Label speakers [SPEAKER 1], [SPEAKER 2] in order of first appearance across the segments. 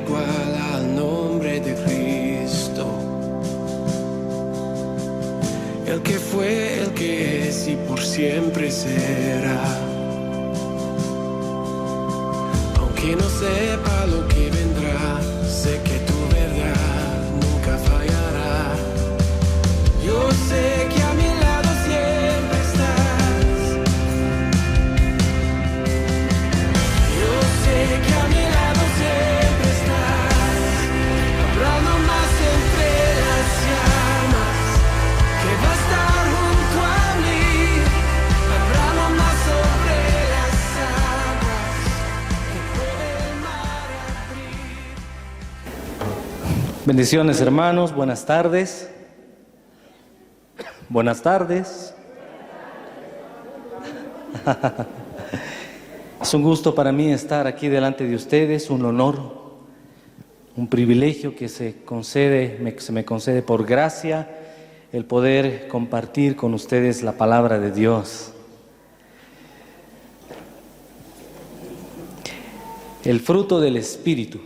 [SPEAKER 1] igual al nombre de Cristo. El que fue, el que es y por siempre será. Aunque no sepa lo que vendrá, sé que tu verdad nunca fallará. Yo sé que a mi lado siempre estás. Yo sé que a mi lado siempre estás. Habrá no más entre las llamas que va a estar junto a mí. Habrá no más sobre las aguas que puede el mar abrir.
[SPEAKER 2] Bendiciones, hermanos, buenas tardes. Buenas tardes. Es un gusto para mí estar aquí delante de ustedes, un honor, un privilegio que se me concede por gracia el poder compartir con ustedes la palabra de Dios. El fruto del Espíritu.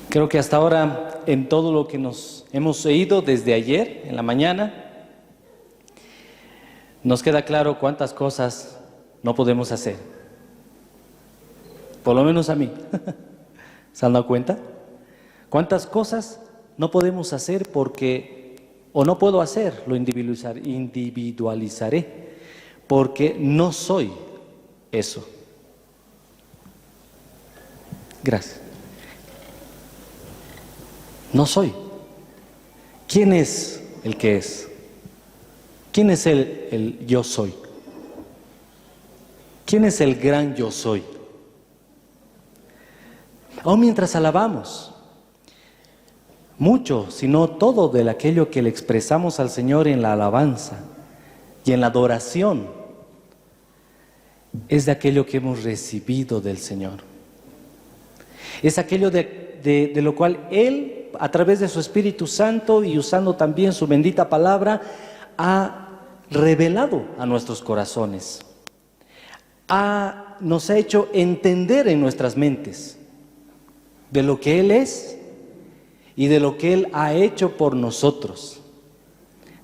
[SPEAKER 2] Creo que hasta ahora, en todo lo que nos hemos oído desde ayer, en la mañana, nos queda claro cuántas cosas no podemos hacer. Por lo menos a mí. ¿Se han dado cuenta? ¿Cuántas cosas no podemos hacer porque, o no puedo hacer, lo individualizaré, porque no soy eso? Gracias. No soy. ¿Quién es el que es? ¿Quién es el yo soy? ¿Quién es el gran yo soy? Aún mientras alabamos, mucho, si no todo de aquello que le expresamos al Señor en la alabanza y en la adoración, es de aquello que hemos recibido del Señor. Es aquello de lo cual Él, a través de su Espíritu Santo y usando también su bendita palabra, ha revelado a nuestros corazones. Nos ha hecho entender en nuestras mentes de lo que Él es y de lo que Él ha hecho por nosotros,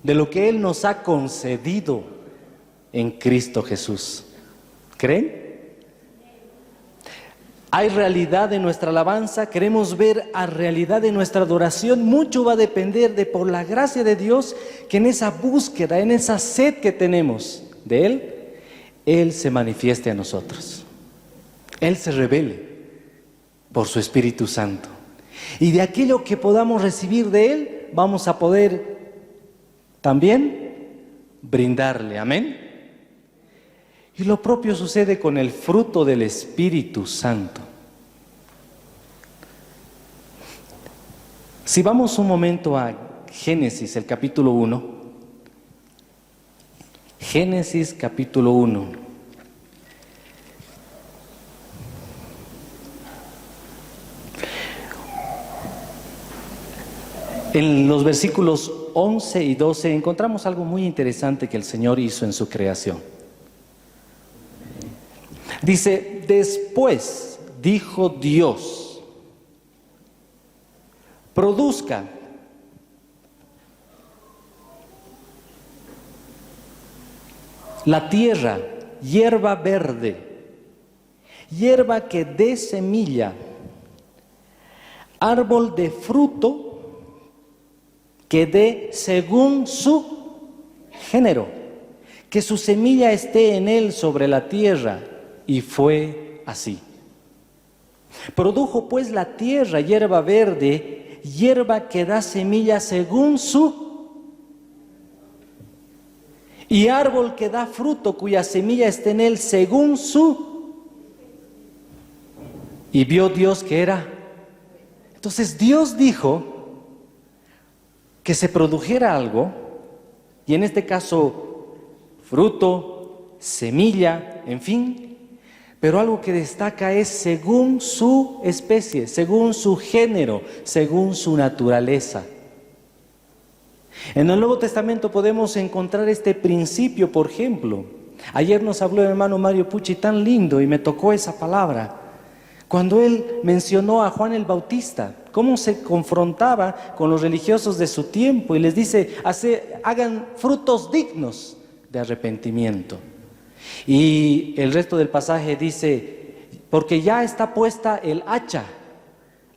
[SPEAKER 2] de lo que Él nos ha concedido en Cristo Jesús. ¿Creen? Hay realidad en nuestra alabanza, queremos ver a realidad en nuestra adoración. Mucho va a depender de, por la gracia de Dios, que en esa búsqueda, en esa sed que tenemos de Él, Él se manifieste a nosotros. Él se revele por su Espíritu Santo. Y de aquello que podamos recibir de Él, vamos a poder también brindarle. Amén. Y lo propio sucede con el fruto del Espíritu Santo. Si vamos un momento a Génesis, el capítulo 1. Génesis, capítulo 1. En los versículos 11 y 12 encontramos algo muy interesante que el Señor hizo en su creación. Dice, después dijo Dios, produzca la tierra hierba verde, hierba que dé semilla, árbol de fruto que dé según su género, que su semilla esté en él sobre la tierra. Y fue así. Produjo pues la tierra hierba verde, hierba que da semilla según su, y árbol que da fruto cuya semilla está en él según su. Y vio Dios que era. Entonces Dios dijo que se produjera algo, y en este caso fruto, semilla, en fin. Pero algo que destaca es según su especie, según su género, según su naturaleza. En el Nuevo Testamento podemos encontrar este principio, por ejemplo, Ayer nos habló el hermano Mario Pucci tan lindo y me tocó esa palabra. Cuando él mencionó a Juan el Bautista, cómo se confrontaba con los religiosos de su tiempo y les dice, hagan frutos dignos de arrepentimiento. Y el resto del pasaje dice, porque ya está puesta el hacha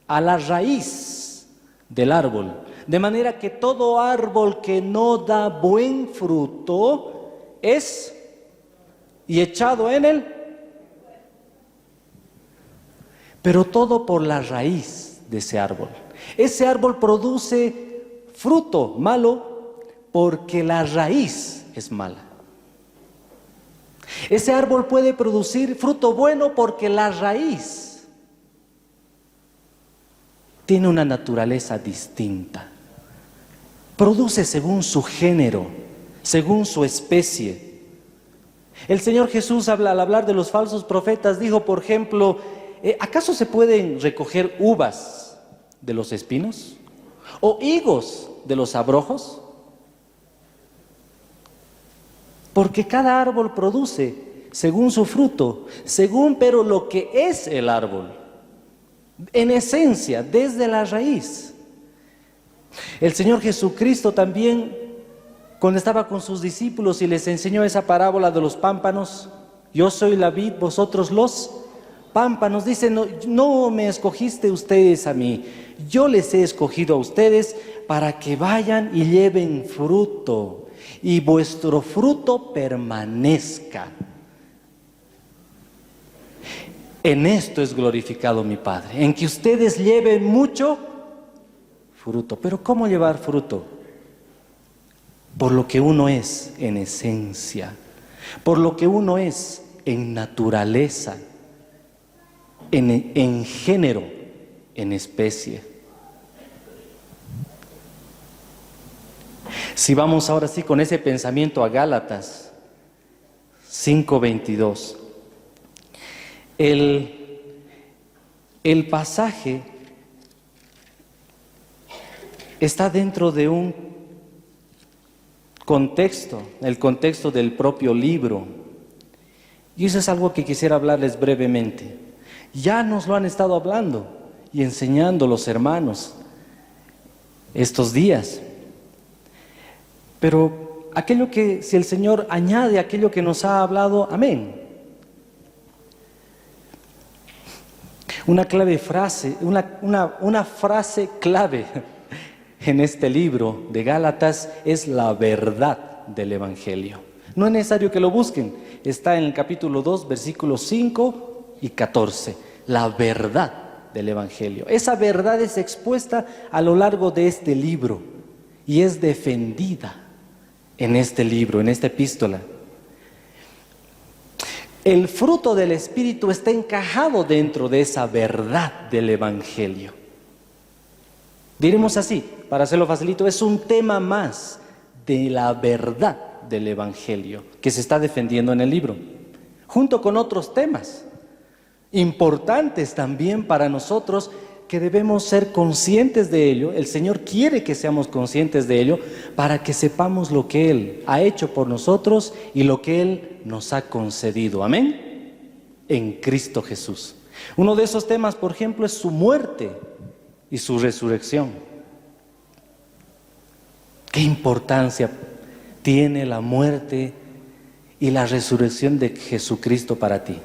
[SPEAKER 2] a la raíz del árbol, de manera que todo árbol que no da buen fruto es y echado en él, pero todo por la raíz de ese árbol. Ese árbol produce fruto malo porque la raíz es mala. Ese árbol puede producir fruto bueno porque la raíz tiene una naturaleza distinta. Produce según su género, según su especie. El Señor Jesús al hablar de los falsos profetas dijo, por ejemplo, ¿acaso se pueden recoger uvas de los espinos? ¿O higos de los abrojos? Porque cada árbol produce según su fruto, pero lo que es el árbol, en esencia, desde la raíz. El Señor Jesucristo también, cuando estaba con sus discípulos y les enseñó esa parábola de los pámpanos, yo soy la vid, vosotros los pámpanos, dice, no me escogiste ustedes a mí, yo les he escogido a ustedes para que vayan y lleven fruto y vuestro fruto permanezca. En esto es glorificado mi Padre, en que ustedes lleven mucho fruto. Pero ¿cómo llevar fruto? Por lo que uno es en esencia, por lo que uno es en naturaleza, en género, en especie. Si vamos ahora sí con ese pensamiento a Gálatas 5:22, el pasaje está dentro de un contexto, el contexto del propio libro. Y eso es algo que quisiera hablarles brevemente. Ya nos lo han estado hablando y enseñando los hermanos estos días. Pero aquello que, si el Señor añade aquello que nos ha hablado, amén. Una frase clave en este libro de Gálatas es la verdad del Evangelio. No es necesario que lo busquen, está en el capítulo 2, versículos 5 y 14, la verdad del Evangelio. Esa verdad es expuesta a lo largo de este libro y es defendida en este libro, en esta epístola. El fruto del Espíritu está encajado dentro de esa verdad del Evangelio. Diremos así, para hacerlo facilito, es un tema más de la verdad del Evangelio que se está defendiendo en el libro, junto con otros temas importantes también para nosotros que debemos ser conscientes de ello. El Señor quiere que seamos conscientes de ello para que sepamos lo que Él ha hecho por nosotros y lo que Él nos ha concedido. Amén. En Cristo Jesús. Uno de esos temas, por ejemplo, es su muerte y su resurrección. ¿Qué importancia tiene la muerte y la resurrección de Jesucristo para ti?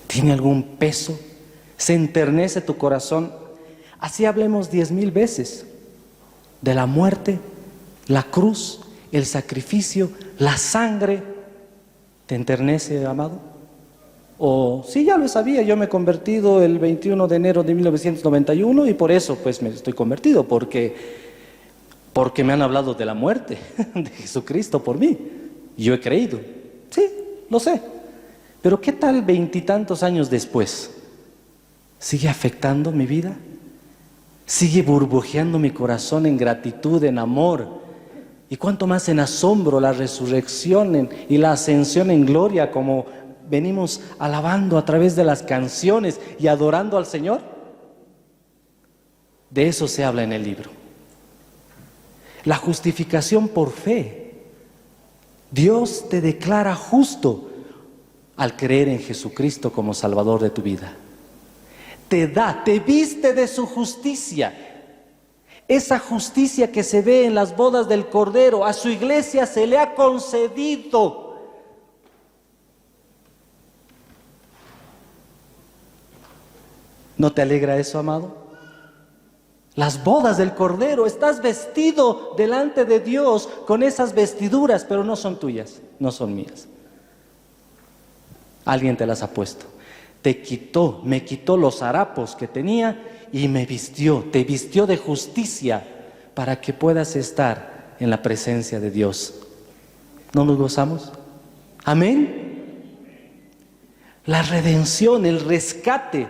[SPEAKER 2] ¿Tiene algún peso? ¿Se enternece tu corazón? Así hablemos 10,000 veces de la muerte, la cruz, el sacrificio, la sangre. ¿Te enternece, amado? O sí, ya lo sabía, yo me he convertido el 21 de enero de 1991 y por eso pues me estoy convertido, porque me han hablado de la muerte de Jesucristo por mí. Y yo he creído. Sí, lo sé. Pero ¿qué tal 20 y tantos años después? ¿Sigue afectando mi vida? ¿Sigue burbujeando mi corazón en gratitud, en amor? Y cuánto más en asombro la resurrección y la ascensión en gloria, como venimos alabando a través de las canciones y adorando al Señor. De eso se habla en el libro. La justificación por fe. Dios te declara justo al creer en Jesucristo como Salvador de tu vida. Te viste de su justicia. Esa justicia que se ve en las bodas del Cordero, a su iglesia se le ha concedido. ¿No te alegra eso, amado? Las bodas del Cordero, estás vestido delante de Dios con esas vestiduras, pero no son tuyas, no son mías. Alguien te las ha puesto. Me quitó los harapos que tenía y me vistió, te vistió de justicia para que puedas estar en la presencia de Dios. ¿No nos gozamos? Amén. La redención, el rescate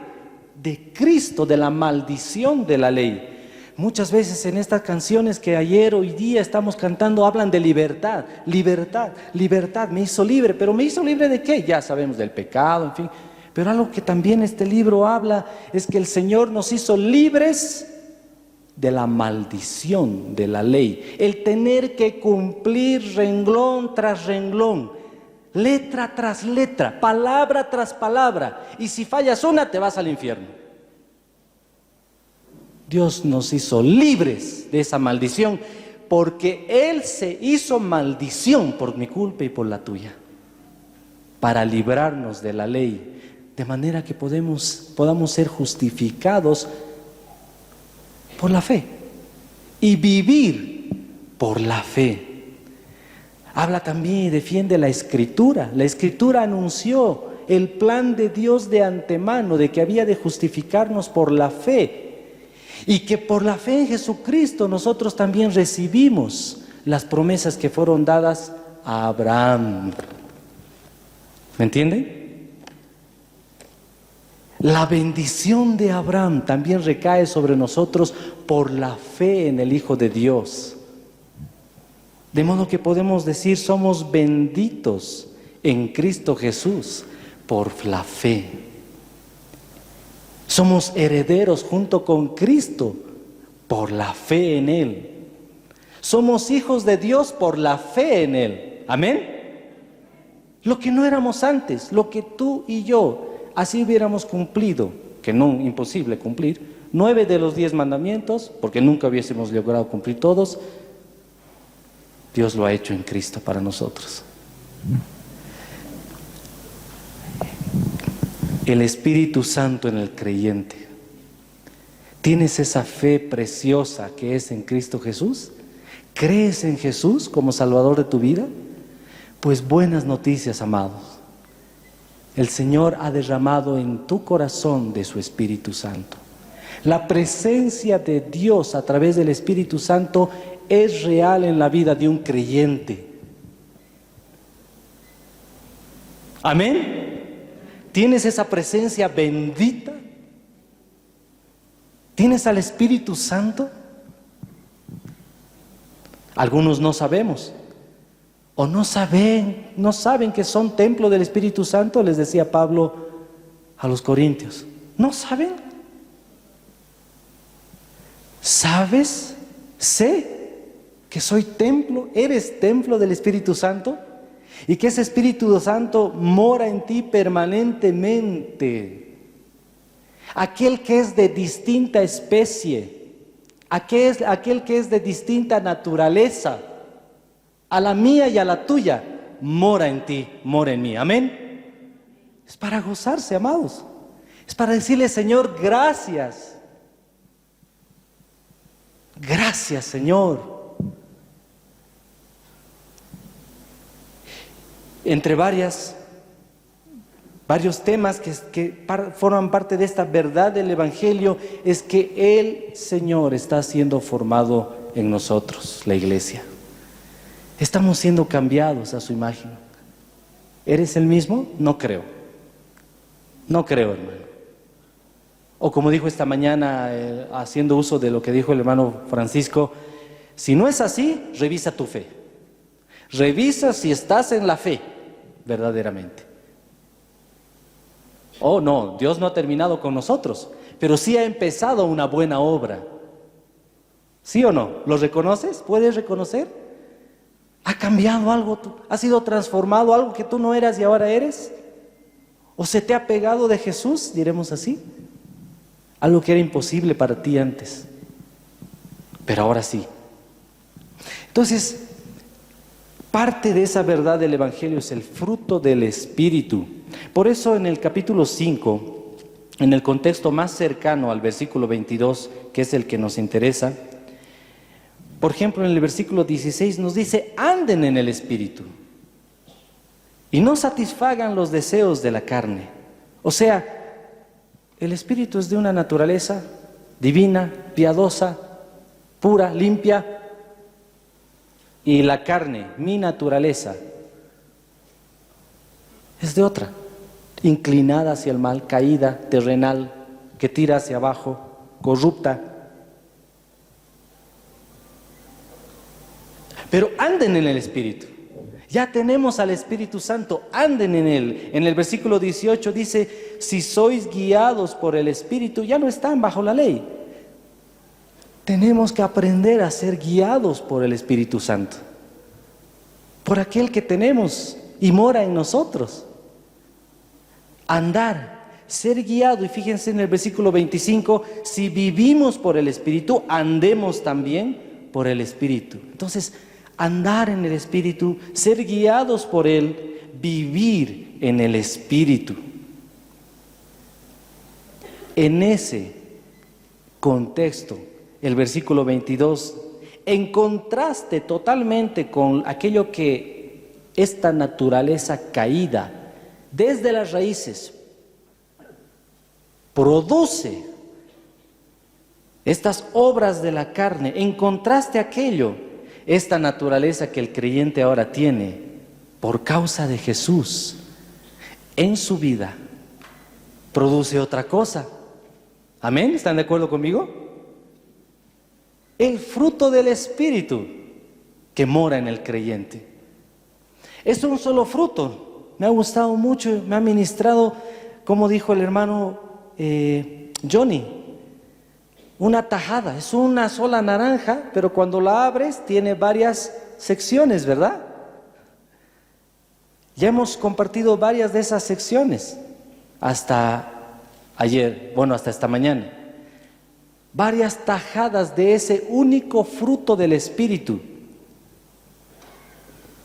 [SPEAKER 2] de Cristo de la maldición de la ley. Muchas veces en estas canciones que ayer, hoy día estamos cantando, hablan de libertad, libertad, libertad. Me hizo libre, pero ¿me hizo libre de qué? Ya sabemos, del pecado, en fin. Pero algo que también este libro habla es que el Señor nos hizo libres de la maldición de la ley. El tener que cumplir renglón tras renglón, letra tras letra, palabra tras palabra. Y si fallas una, te vas al infierno. Dios nos hizo libres de esa maldición porque Él se hizo maldición por mi culpa y por la tuya, para librarnos de la ley, de manera que podamos ser justificados por la fe y vivir por la fe. Habla también y defiende la Escritura. La Escritura anunció el plan de Dios de antemano, de que había de justificarnos por la fe, y que por la fe en Jesucristo nosotros también recibimos las promesas que fueron dadas a Abraham. ¿Me entienden? La bendición de Abraham también recae sobre nosotros por la fe en el Hijo de Dios. De modo que podemos decir, somos benditos en Cristo Jesús por la fe. Somos herederos junto con Cristo por la fe en Él. Somos hijos de Dios por la fe en Él. Amén. Lo que no éramos antes, lo que tú y yo así hubiéramos cumplido, que no, imposible cumplir, 9 de los 10 mandamientos, porque nunca hubiésemos logrado cumplir todos, Dios lo ha hecho en Cristo para nosotros. El Espíritu Santo en el creyente. ¿Tienes esa fe preciosa que es en Cristo Jesús? ¿Crees en Jesús como Salvador de tu vida? Pues buenas noticias, amados. El Señor ha derramado en tu corazón de su Espíritu Santo. La presencia de Dios a través del Espíritu Santo es real en la vida de un creyente. Amén. ¿Tienes esa presencia bendita? ¿Tienes al Espíritu Santo? Algunos no sabemos, o no saben que son templo del Espíritu Santo, les decía Pablo a los Corintios. ¿No saben? ¿Sabes? Sé que soy templo, eres templo del Espíritu Santo, y que ese Espíritu Santo mora en ti permanentemente. Aquel que es de distinta especie, aquel que es de distinta naturaleza, a la mía y a la tuya, mora en ti, mora en mí. Amén. Es para gozarse, amados. Es para decirle, Señor, gracias. Gracias, Señor. Entre varios temas que forman parte de esta verdad del Evangelio, es que el Señor está siendo formado en nosotros, la iglesia. Estamos siendo cambiados a su imagen. ¿Eres el mismo? No creo. No creo, hermano. O como dijo esta mañana, haciendo uso de lo que dijo el hermano Francisco, si no es así, revisa tu fe. Revisa si estás en la fe, verdaderamente. Oh, no, Dios no ha terminado con nosotros, pero sí ha empezado una buena obra. ¿Sí o no? ¿Lo reconoces? ¿Puedes reconocer? ¿Ha cambiado algo? ¿Ha sido transformado algo que tú no eras y ahora eres? ¿O se te ha pegado de Jesús, diremos así? Algo que era imposible para ti antes, pero ahora sí. Entonces, parte de esa verdad del Evangelio es el fruto del Espíritu. Por eso en el capítulo 5, en el contexto más cercano al versículo 22, que es el que nos interesa, por ejemplo, en el versículo 16 nos dice: anden en el Espíritu y no satisfagan los deseos de la carne. O sea, el Espíritu es de una naturaleza divina, piadosa, pura, limpia, y la carne, mi naturaleza, es de otra, inclinada hacia el mal, caída, terrenal, que tira hacia abajo, corrupta. Pero anden en el Espíritu. Ya tenemos al Espíritu Santo, anden en Él. En el versículo 18 dice: si sois guiados por el Espíritu, ya no están bajo la ley. Tenemos que aprender a ser guiados por el Espíritu Santo, por aquel que tenemos y mora en nosotros. Andar, ser guiado. Y fíjense en el versículo 25: si vivimos por el Espíritu, andemos también por el Espíritu. Entonces, andar en el Espíritu, ser guiados por Él, vivir en el Espíritu. En ese contexto, el versículo 22, en contraste totalmente con aquello que esta naturaleza caída, desde las raíces, produce estas obras de la carne, en contraste a aquello, esta naturaleza que el creyente ahora tiene por causa de Jesús en su vida, produce otra cosa. ¿Amén? ¿Están de acuerdo conmigo? El fruto del Espíritu que mora en el creyente. Es un solo fruto. Me ha gustado mucho, me ha ministrado, como dijo el hermano Johnny, una tajada, es una sola naranja, pero cuando la abres tiene varias secciones, ¿verdad? Ya hemos compartido varias de esas secciones hasta ayer, bueno, hasta esta mañana. Varias tajadas de ese único fruto del Espíritu.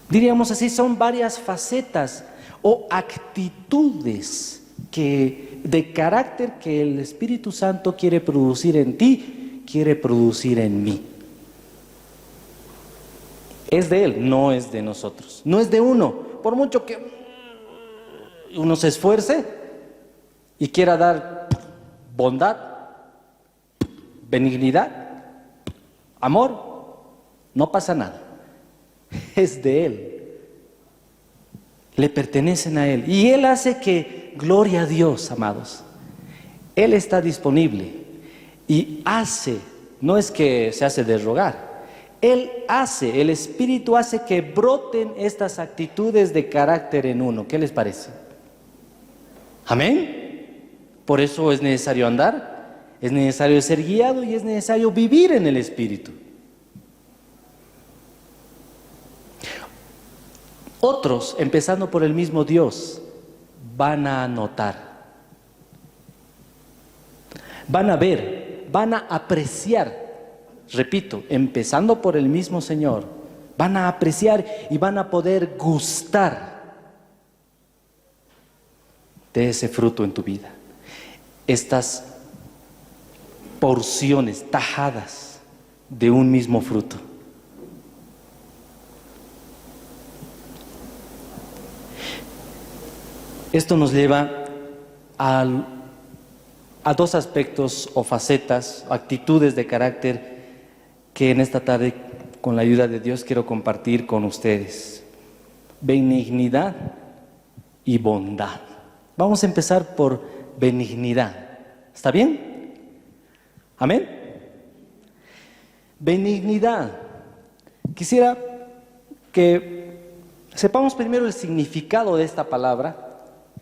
[SPEAKER 2] Diríamos así, son varias facetas o actitudes de carácter que el Espíritu Santo quiere producir en ti, quiere producir en mí. Es de Él, no es de nosotros, no es de uno. Por mucho que uno se esfuerce y quiera dar bondad, benignidad, amor, no pasa nada. Es de Él, le pertenecen a Él, y Él hace que, gloria a Dios, amados, Él está disponible y hace, no es que se hace de rogar, Él hace, el Espíritu hace que broten estas actitudes de carácter en uno. ¿Qué les parece? ¿Amén? Por eso es necesario andar, es necesario ser guiado y es necesario vivir en el Espíritu. Otros, empezando por el mismo Dios, van a notar, van a ver, van a apreciar, repito, empezando por el mismo Señor, van a apreciar y van a poder gustar de ese fruto en tu vida. Estas porciones, tajadas de un mismo fruto. Esto nos lleva a dos aspectos o facetas, actitudes de carácter que en esta tarde, con la ayuda de Dios, quiero compartir con ustedes. Benignidad y bondad. Vamos a empezar por benignidad. ¿Está bien? ¿Amén? Benignidad. Quisiera que sepamos primero el significado de esta palabra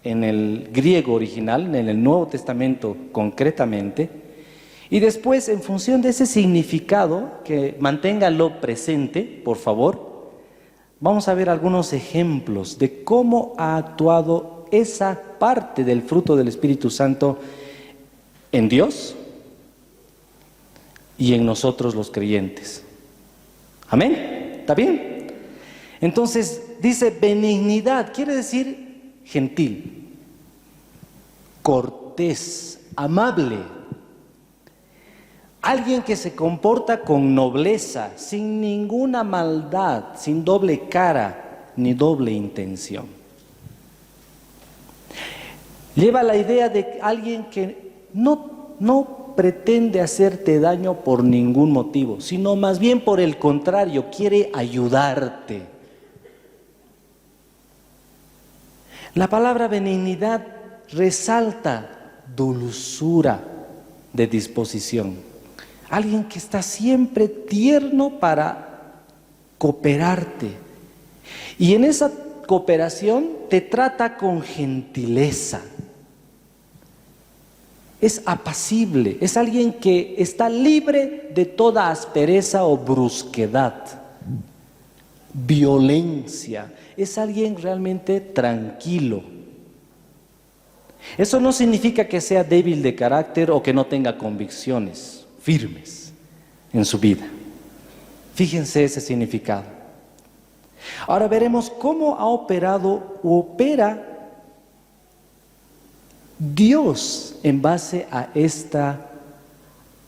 [SPEAKER 2] en el griego original, en el Nuevo Testamento concretamente, y después, en función de ese significado, que manténgalo presente, por favor, vamos a ver algunos ejemplos de cómo ha actuado esa parte del fruto del Espíritu Santo en Dios y en nosotros los creyentes. ¿Amén? ¿Está bien? Entonces dice benignidad, quiere decir gentil, cortés, amable. Alguien que se comporta con nobleza, sin ninguna maldad, sin doble cara ni doble intención. Lleva la idea de alguien que no pretende hacerte daño por ningún motivo, sino más bien por el contrario, quiere ayudarte. La palabra benignidad resalta dulzura de disposición. Alguien que está siempre tierno para cooperarte. Y en esa cooperación te trata con gentileza. Es apacible, es alguien que está libre de toda aspereza o brusquedad, violencia. Es alguien realmente tranquilo. Eso no significa que sea débil de carácter o que no tenga convicciones firmes en su vida. Fíjense ese significado. Ahora veremos cómo ha operado o opera Dios en base a esta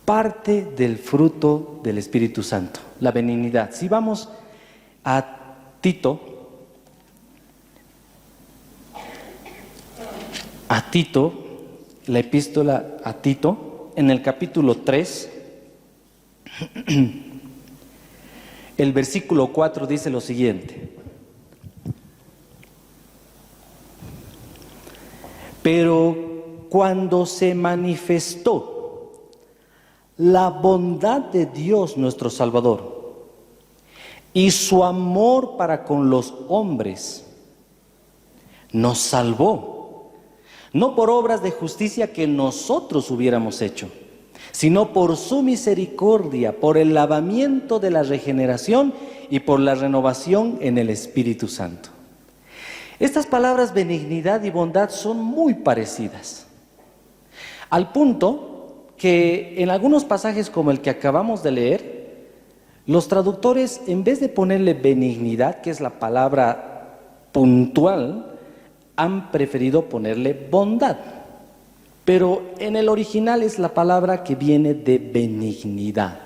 [SPEAKER 2] parte del fruto del Espíritu Santo, la benignidad. Si vamos a Tito, la epístola a Tito, en el capítulo 3, el versículo 4 dice lo siguiente: pero cuando se manifestó la bondad de Dios nuestro Salvador y su amor para con los hombres, nos salvó, no por obras de justicia que nosotros hubiéramos hecho, sino por su misericordia, por el lavamiento de la regeneración y por la renovación en el Espíritu Santo. Estas palabras benignidad y bondad son muy parecidas, al punto que en algunos pasajes como el que acabamos de leer, los traductores, en vez de ponerle benignidad, que es la palabra puntual, han preferido ponerle bondad. Pero en el original es la palabra que viene de benignidad.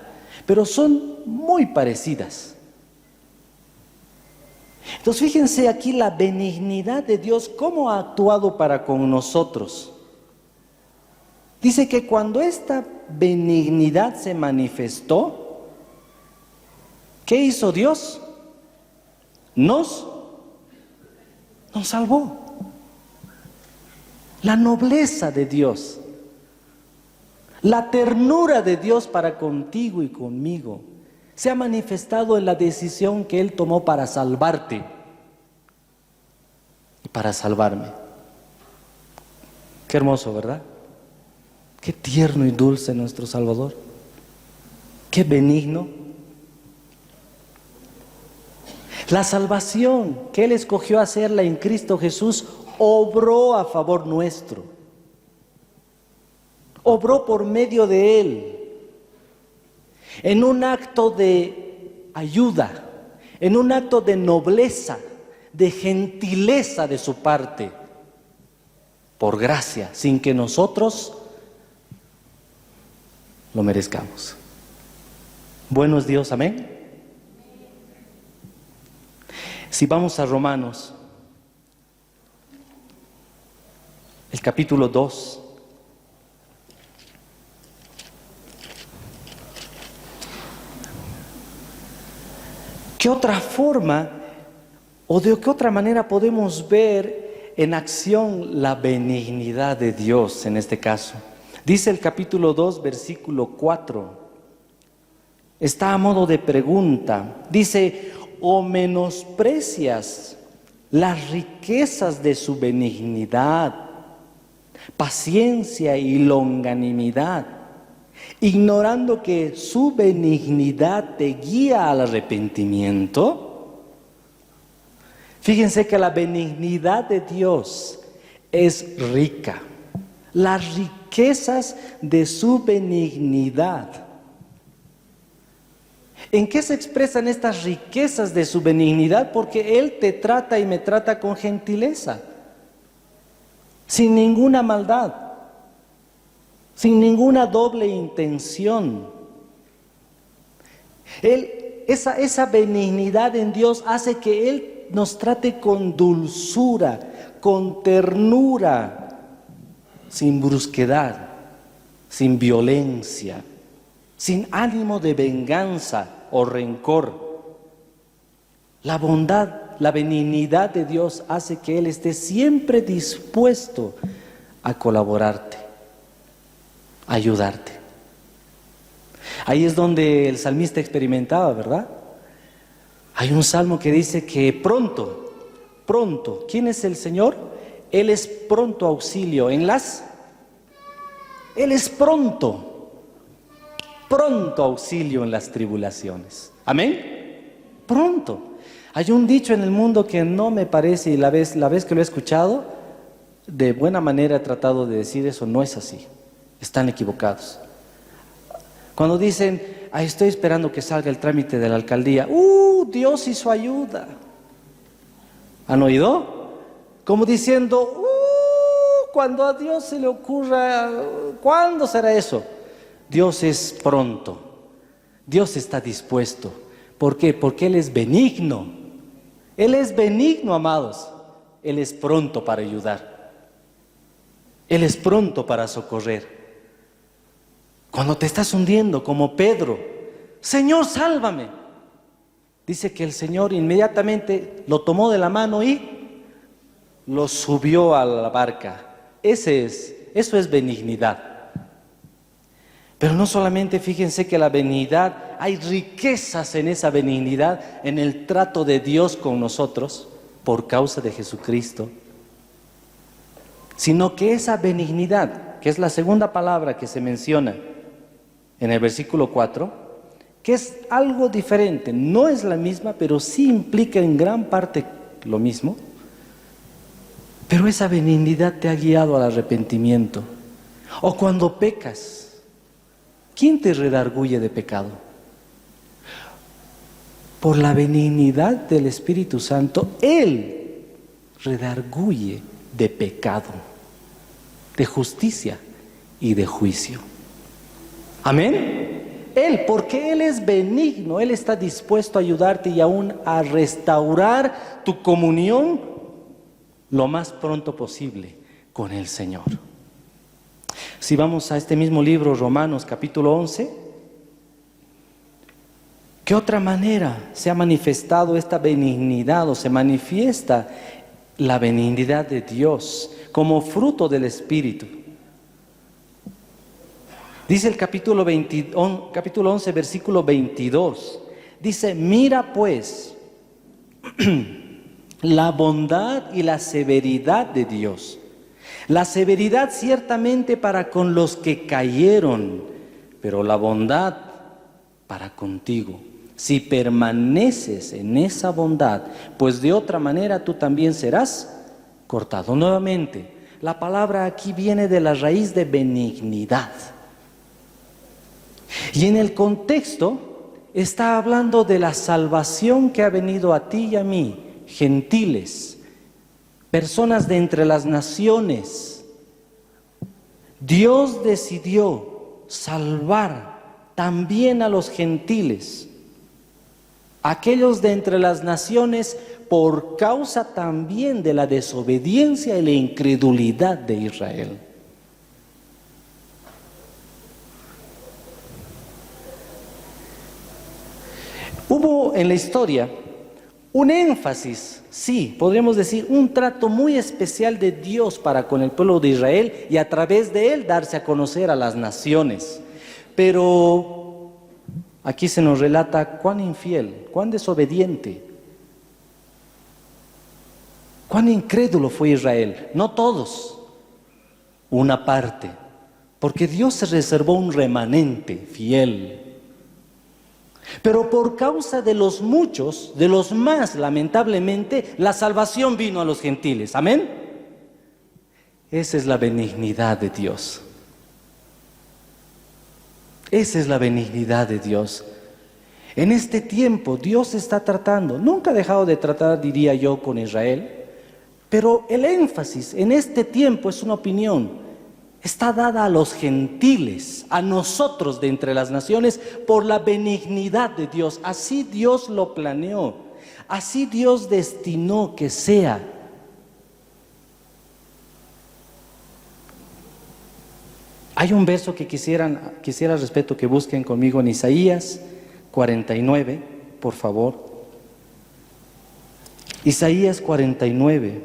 [SPEAKER 2] Pero son muy parecidas. Entonces fíjense aquí la benignidad de Dios, cómo ha actuado para con nosotros. Dice que cuando esta benignidad se manifestó, ¿qué hizo Dios? Nos salvó. La nobleza de Dios, la ternura de Dios para contigo y conmigo, se ha manifestado en la decisión que Él tomó para salvarte y para salvarme. Qué hermoso, ¿verdad? Qué tierno y dulce nuestro Salvador. Qué benigno. La salvación que Él escogió hacerla en Cristo Jesús obró a favor nuestro. Obró por medio de Él. En un acto de ayuda, en un acto de nobleza, de gentileza de su parte, por gracia, sin que nosotros lo merezcamos. Bueno es Dios, amén. Si vamos a Romanos, el capítulo 2, ¿qué otra forma o de qué otra manera podemos ver en acción la benignidad de Dios en este caso? Dice el capítulo 2, versículo 4, está a modo de pregunta, dice: ¿o menosprecias las riquezas de su benignidad, paciencia y longanimidad, ignorando que su benignidad te guía al arrepentimiento? Fíjense que la benignidad de Dios es rica. Las riquezas de su benignidad. ¿En qué se expresan estas riquezas de su benignidad? Porque Él te trata y me trata con gentileza, sin ninguna maldad, sin ninguna doble intención. Esa benignidad en Dios hace que Él nos trate con dulzura, con ternura, sin brusquedad, sin violencia, sin ánimo de venganza o rencor. La bondad, la benignidad de Dios hace que Él esté siempre dispuesto a colaborarte, a ayudarte. Ahí es donde el salmista experimentaba, ¿verdad? Hay un salmo que dice que pronto, ¿quién es el Señor? Él es pronto auxilio Él es pronto auxilio en las tribulaciones. ¿Amén? Pronto. Hay un dicho en el mundo que no me parece, y la vez que lo he escuchado, de buena manera he tratado de decir eso, no es así. Están equivocados. Cuando dicen, estoy esperando que salga el trámite de la alcaldía, Dios y su ayuda. ¿Han oído? Como diciendo, cuando a Dios se le ocurra, ¿cuándo será eso? Dios es pronto, Dios está dispuesto. ¿Por qué? Porque Él es benigno. Él es benigno, amados. Él es pronto para ayudar. Él es pronto para socorrer. Cuando te estás hundiendo, como Pedro, Señor, sálvame. Dice que el Señor inmediatamente lo tomó de la mano y lo subió a la barca. Eso es benignidad. Pero no solamente, fíjense que la benignidad, hay riquezas en esa benignidad, en el trato de Dios con nosotros, por causa de Jesucristo, sino que esa benignidad, que es la segunda palabra que se menciona en el versículo 4, que es algo diferente, no es la misma, pero sí implica en gran parte lo mismo, pero esa benignidad te ha guiado al arrepentimiento. O cuando pecas, ¿quién te redarguye de pecado? Por la benignidad del Espíritu Santo, Él redarguye de pecado, de justicia y de juicio. Amén. Él, porque Él es benigno, Él está dispuesto a ayudarte y aún a restaurar tu comunión lo más pronto posible con el Señor. Si vamos a este mismo libro, Romanos capítulo 11, ¿qué otra manera se ha manifestado esta benignidad o se manifiesta la benignidad de Dios como fruto del Espíritu? Dice el capítulo 11, versículo 22, dice, mira pues la bondad y la severidad de Dios. La severidad ciertamente para con los que cayeron, pero la bondad para contigo, si permaneces en esa bondad, pues de otra manera tú también serás cortado. Nuevamente, la palabra aquí viene de la raíz de benignidad. Y en el contexto está hablando de la salvación que ha venido a ti y a mí, gentiles, personas de entre las naciones. Dios decidió salvar también a los gentiles, aquellos de entre las naciones, por causa también de la desobediencia y la incredulidad de Israel. Hubo en la historia un énfasis, sí, podríamos decir, un trato muy especial de Dios para con el pueblo de Israel y a través de él darse a conocer a las naciones. Pero aquí se nos relata cuán infiel, cuán desobediente, cuán incrédulo fue Israel. No todos, una parte, porque Dios se reservó un remanente fiel. Pero por causa de los muchos, de los más, lamentablemente, la salvación vino a los gentiles. ¿Amén? Esa es la benignidad de Dios. Esa es la benignidad de Dios. En este tiempo Dios está tratando, nunca ha dejado de tratar, diría yo, con Israel, pero el énfasis en este tiempo es una opinión, está dada a los gentiles, a nosotros de entre las naciones, por la benignidad de Dios. Así Dios lo planeó, así Dios destinó que sea. Hay un verso que quisiera respeto que busquen conmigo en Isaías 49, por favor. Isaías 49,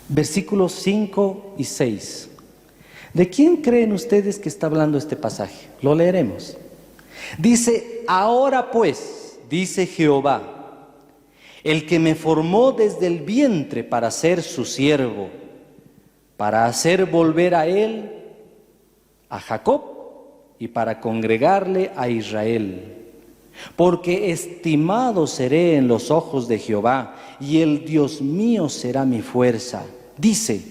[SPEAKER 2] versículos 5 y 6. ¿De quién creen ustedes que está hablando este pasaje? Lo leeremos. Dice: ahora pues, dice Jehová, el que me formó desde el vientre para ser su siervo, para hacer volver a él, a Jacob, y para congregarle a Israel. Porque estimado seré en los ojos de Jehová, y el Dios mío será mi fuerza. Dice,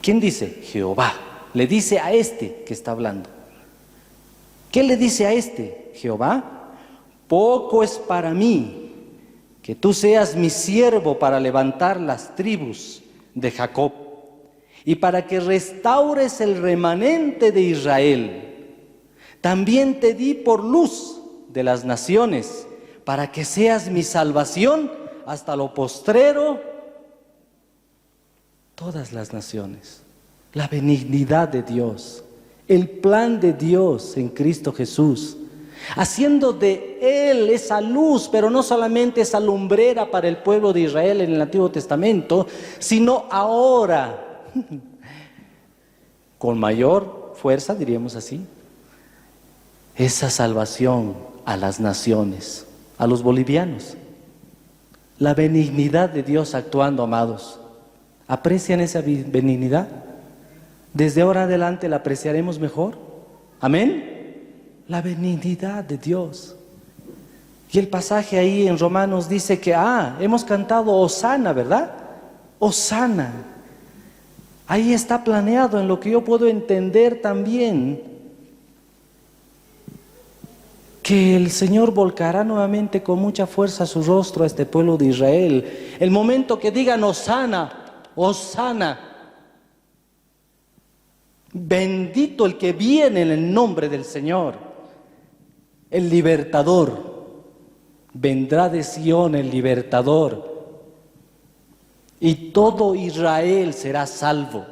[SPEAKER 2] ¿quién dice? Jehová. Le dice a este que está hablando. ¿Qué le dice a este? Jehová: poco es para mí que tú seas mi siervo para levantar las tribus de Jacob, y para que restaures el remanente de Israel. También te di por luz de las naciones, para que seas mi salvación hasta lo postrero, todas las naciones. La benignidad de Dios, el plan de Dios en Cristo Jesús, haciendo de Él esa luz, pero no solamente esa lumbrera para el pueblo de Israel en el Antiguo Testamento, sino ahora, con mayor fuerza, diríamos así, esa salvación a las naciones, a los bolivianos. La benignidad de Dios actuando, amados. ¿Aprecian esa benignidad? Desde ahora adelante la apreciaremos mejor. Amén. La benignidad de Dios. Y el pasaje ahí en Romanos dice que, hemos cantado Hosana, ¿verdad? Hosana. Ahí está planeado en lo que yo puedo entender también, que el Señor volcará nuevamente con mucha fuerza su rostro a este pueblo de Israel. El momento que digan Hosana, Hosana, bendito el que viene en el nombre del Señor, el libertador. Vendrá de Sión el libertador, y todo Israel será salvo.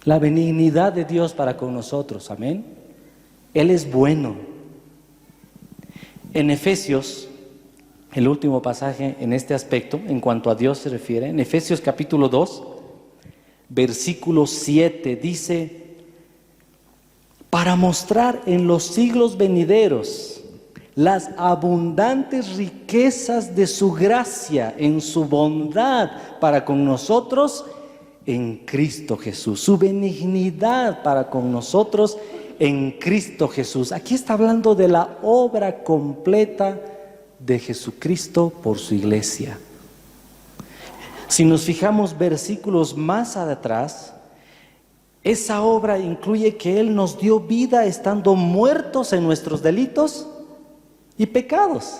[SPEAKER 2] La benignidad de Dios para con nosotros, amén. Él es bueno. En Efesios, el último pasaje en este aspecto, en cuanto a Dios se refiere, en Efesios capítulo 2, versículo 7, dice: para mostrar en los siglos venideros las abundantes riquezas de su gracia en su bondad para con nosotros en Cristo Jesús. Su benignidad para con nosotros en Cristo Jesús. Aquí está hablando de la obra completa de Jesucristo por su iglesia. Si nos fijamos versículos más atrás, esa obra incluye que Él nos dio vida estando muertos en nuestros delitos y pecados.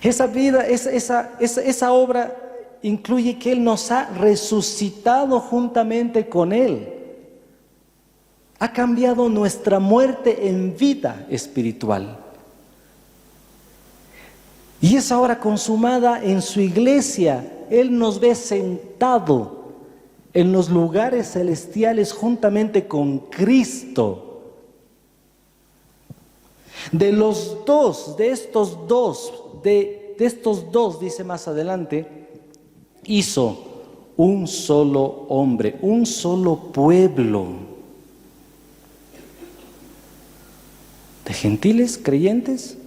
[SPEAKER 2] Esa vida, esa obra incluye que Él nos ha resucitado juntamente con Él. Ha cambiado nuestra muerte en vida espiritual. Y es ahora consumada en su iglesia. Él nos ve sentado en los lugares celestiales juntamente con Cristo. De estos dos, dice más adelante, hizo un solo hombre, un solo pueblo, de gentiles creyentes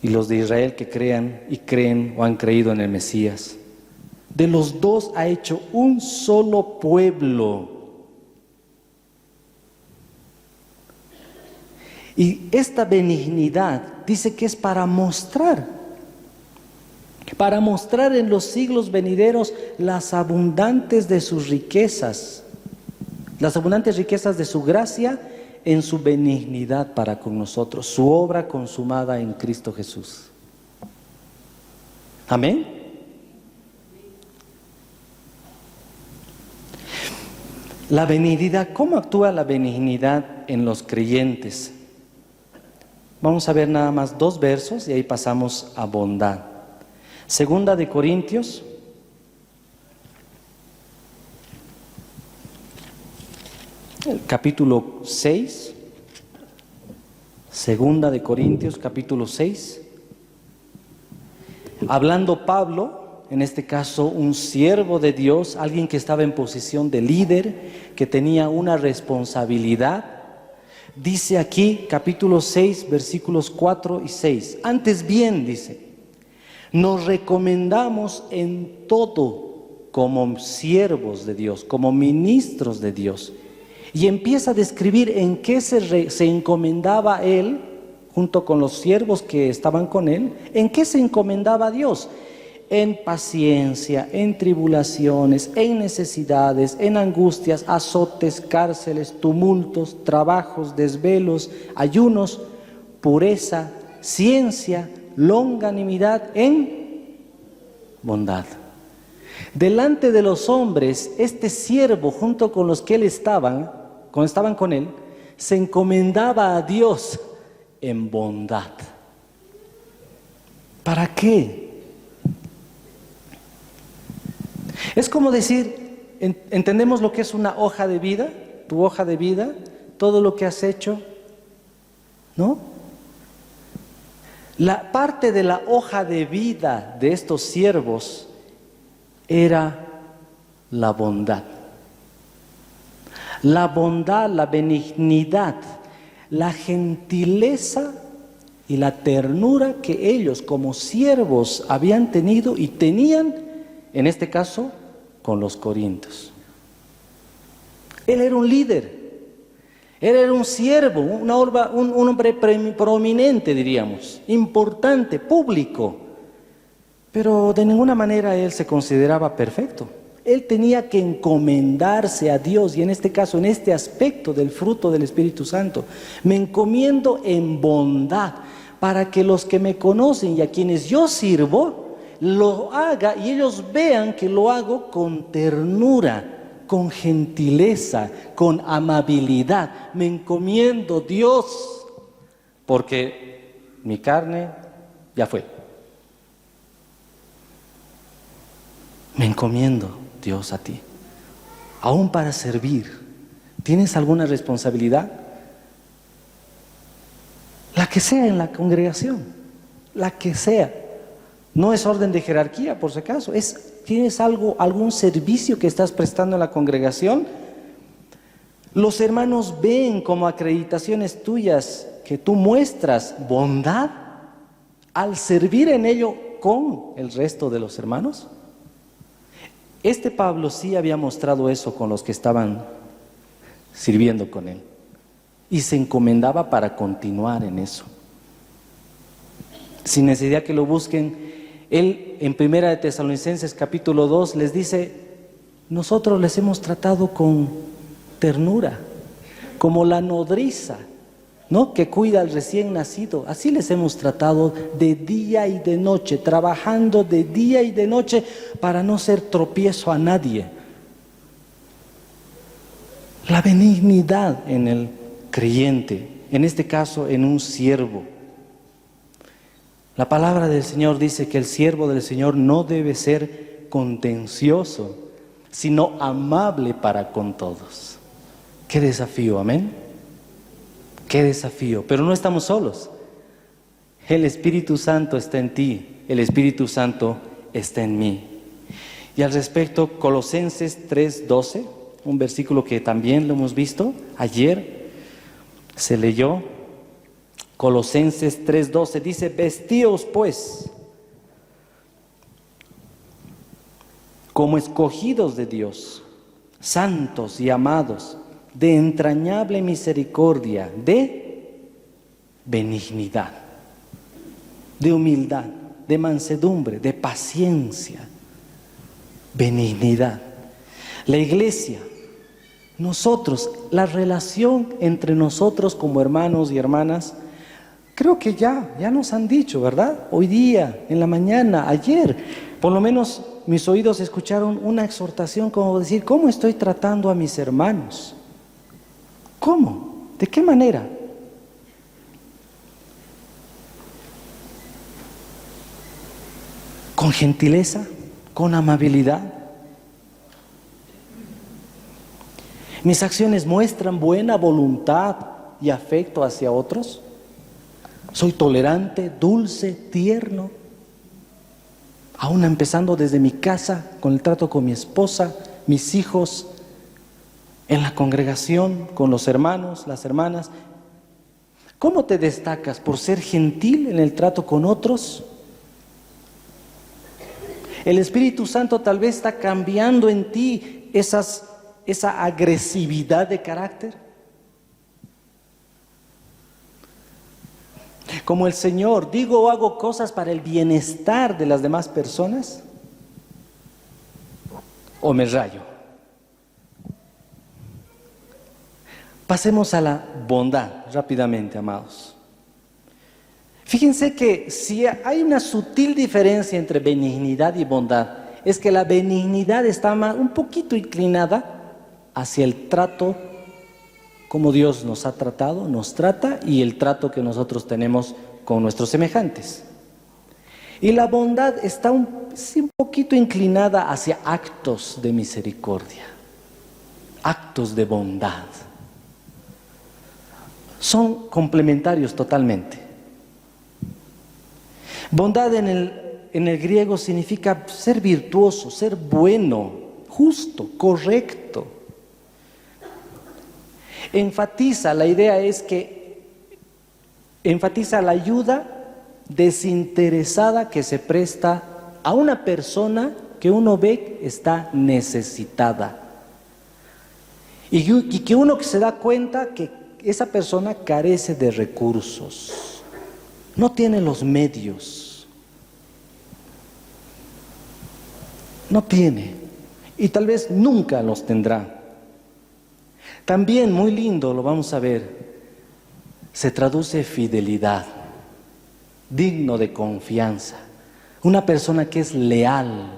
[SPEAKER 2] y los de Israel que crean y creen o han creído en el Mesías. De los dos ha hecho un solo pueblo. Y esta benignidad dice que es para mostrar en los siglos venideros las abundantes de sus riquezas, las abundantes riquezas de su gracia en su benignidad para con nosotros, su obra consumada en Cristo Jesús. Amén. La benignidad, ¿cómo actúa la benignidad en los creyentes? Vamos a ver nada más 2 versos y ahí pasamos a bondad. Segunda de Corintios, el capítulo 6. Segunda de Corintios, capítulo 6. Hablando Pablo, en este caso un siervo de Dios, alguien que estaba en posición de líder, que tenía una responsabilidad. Dice aquí, capítulo 6, versículos 4 y 6. Antes bien, dice, nos recomendamos en todo como siervos de Dios, como ministros de Dios. Y empieza a describir en qué se encomendaba él, junto con los siervos que estaban con él, en qué se encomendaba a Dios. En paciencia, en tribulaciones, en necesidades, en angustias, azotes, cárceles, tumultos, trabajos, desvelos, ayunos, pureza, ciencia, longanimidad, en bondad. Delante de los hombres, este siervo, junto con los que él estaban con él, se encomendaba a Dios en bondad. ¿Para qué? Es como decir, ¿entendemos lo que es una hoja de vida? Tu hoja de vida, todo lo que has hecho, ¿no? La parte de la hoja de vida de estos siervos era la bondad. La bondad, la benignidad, la gentileza y la ternura que ellos como siervos habían tenido y tenían, en este caso, con los corintios. Él era un líder, él era un siervo, un hombre prominente, diríamos, importante, público, pero de ninguna manera él se consideraba perfecto. Él tenía que encomendarse a Dios, y en este caso, en este aspecto del fruto del Espíritu Santo, me encomiendo en bondad para que los que me conocen y a quienes yo sirvo, lo haga y ellos vean que lo hago con ternura, con gentileza, con amabilidad. Me encomiendo, Dios, porque mi carne ya fue. Me encomiendo, Dios, a ti, aún para servir. ¿Tienes alguna responsabilidad? La que sea en la congregación, la que sea. No es orden de jerarquía, por si acaso. ¿Tienes algún servicio que estás prestando a la congregación? Los hermanos ven como acreditaciones tuyas que tú muestras bondad al servir en ello con el resto de los hermanos. Este Pablo sí había mostrado eso con los que estaban sirviendo con él, y se encomendaba para continuar en eso, sin necesidad que lo busquen. Él en Primera de Tesalonicenses capítulo 2 les dice: nosotros les hemos tratado con ternura, como la nodriza, ¿no?, que cuida al recién nacido. Así les hemos tratado de día y de noche, trabajando de día y de noche para no ser tropiezo a nadie. La benignidad en el creyente, en este caso en un siervo. La palabra del Señor dice que el siervo del Señor no debe ser contencioso, sino amable para con todos. Qué desafío, amén. Qué desafío, pero no estamos solos. El Espíritu Santo está en ti, el Espíritu Santo está en mí. Y al respecto, Colosenses 3:12, un versículo que también lo hemos visto ayer, se leyó. Colosenses 3:12 dice: vestíos pues como escogidos de Dios, santos y amados, de entrañable misericordia, de benignidad, de humildad, de mansedumbre, de paciencia, benignidad. La iglesia, nosotros, la relación entre nosotros como hermanos y hermanas, creo que ya nos han dicho, ¿verdad? Hoy día, en la mañana, ayer, por lo menos mis oídos escucharon una exhortación como decir, ¿cómo estoy tratando a mis hermanos? ¿Cómo? ¿De qué manera? ¿Con gentileza? ¿Con amabilidad? ¿Mis acciones muestran buena voluntad y afecto hacia otros? ¿Soy tolerante, dulce, tierno? Aún empezando desde mi casa, con el trato con mi esposa, mis hijos, en la congregación, con los hermanos, las hermanas. ¿Cómo te destacas? ¿Por ser gentil en el trato con otros? El Espíritu Santo tal vez está cambiando en ti esa agresividad de carácter. Como el Señor, digo o hago cosas para el bienestar de las demás personas, o me rayo. Pasemos a la bondad rápidamente, amados. Fíjense que si hay una sutil diferencia entre benignidad y bondad, es que la benignidad está un poquito inclinada hacia el trato como Dios nos ha tratado, nos trata, y el trato que nosotros tenemos con nuestros semejantes. Y la bondad está un poquito inclinada hacia actos de misericordia, actos de bondad. Son complementarios totalmente. Bondad en el griego significa ser virtuoso, ser bueno, justo, correcto. Enfatiza, la idea es que enfatiza la ayuda desinteresada que se presta a una persona que uno ve está necesitada. Y que uno se da cuenta que esa persona carece de recursos, no tiene los medios, no tiene, y tal vez nunca los tendrá. También, muy lindo, lo vamos a ver, se traduce fidelidad, digno de confianza, una persona que es leal.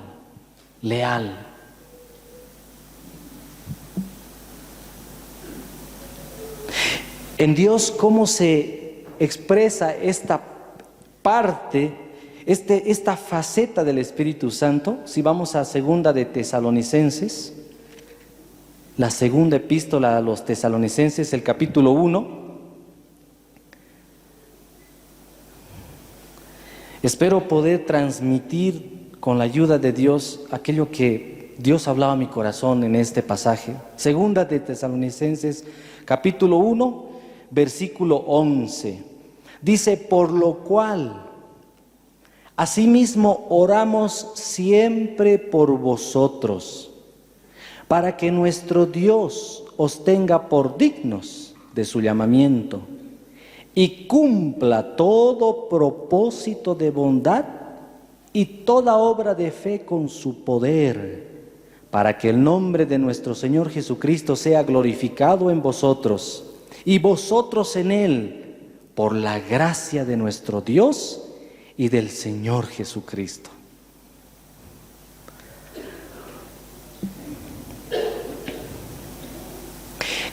[SPEAKER 2] En Dios, ¿cómo se expresa esta parte, esta faceta del Espíritu Santo? Si vamos a segunda de Tesalonicenses, la segunda epístola a los Tesalonicenses, el capítulo 1. Espero poder transmitir con la ayuda de Dios aquello que Dios hablaba a mi corazón en este pasaje. Segunda de Tesalonicenses, capítulo 1, versículo 11. Dice, por lo cual, asimismo oramos siempre por vosotros, para que nuestro Dios os tenga por dignos de su llamamiento y cumpla todo propósito de bondad y toda obra de fe con su poder, para que el nombre de nuestro Señor Jesucristo sea glorificado en vosotros y vosotros en Él, por la gracia de nuestro Dios y del Señor Jesucristo.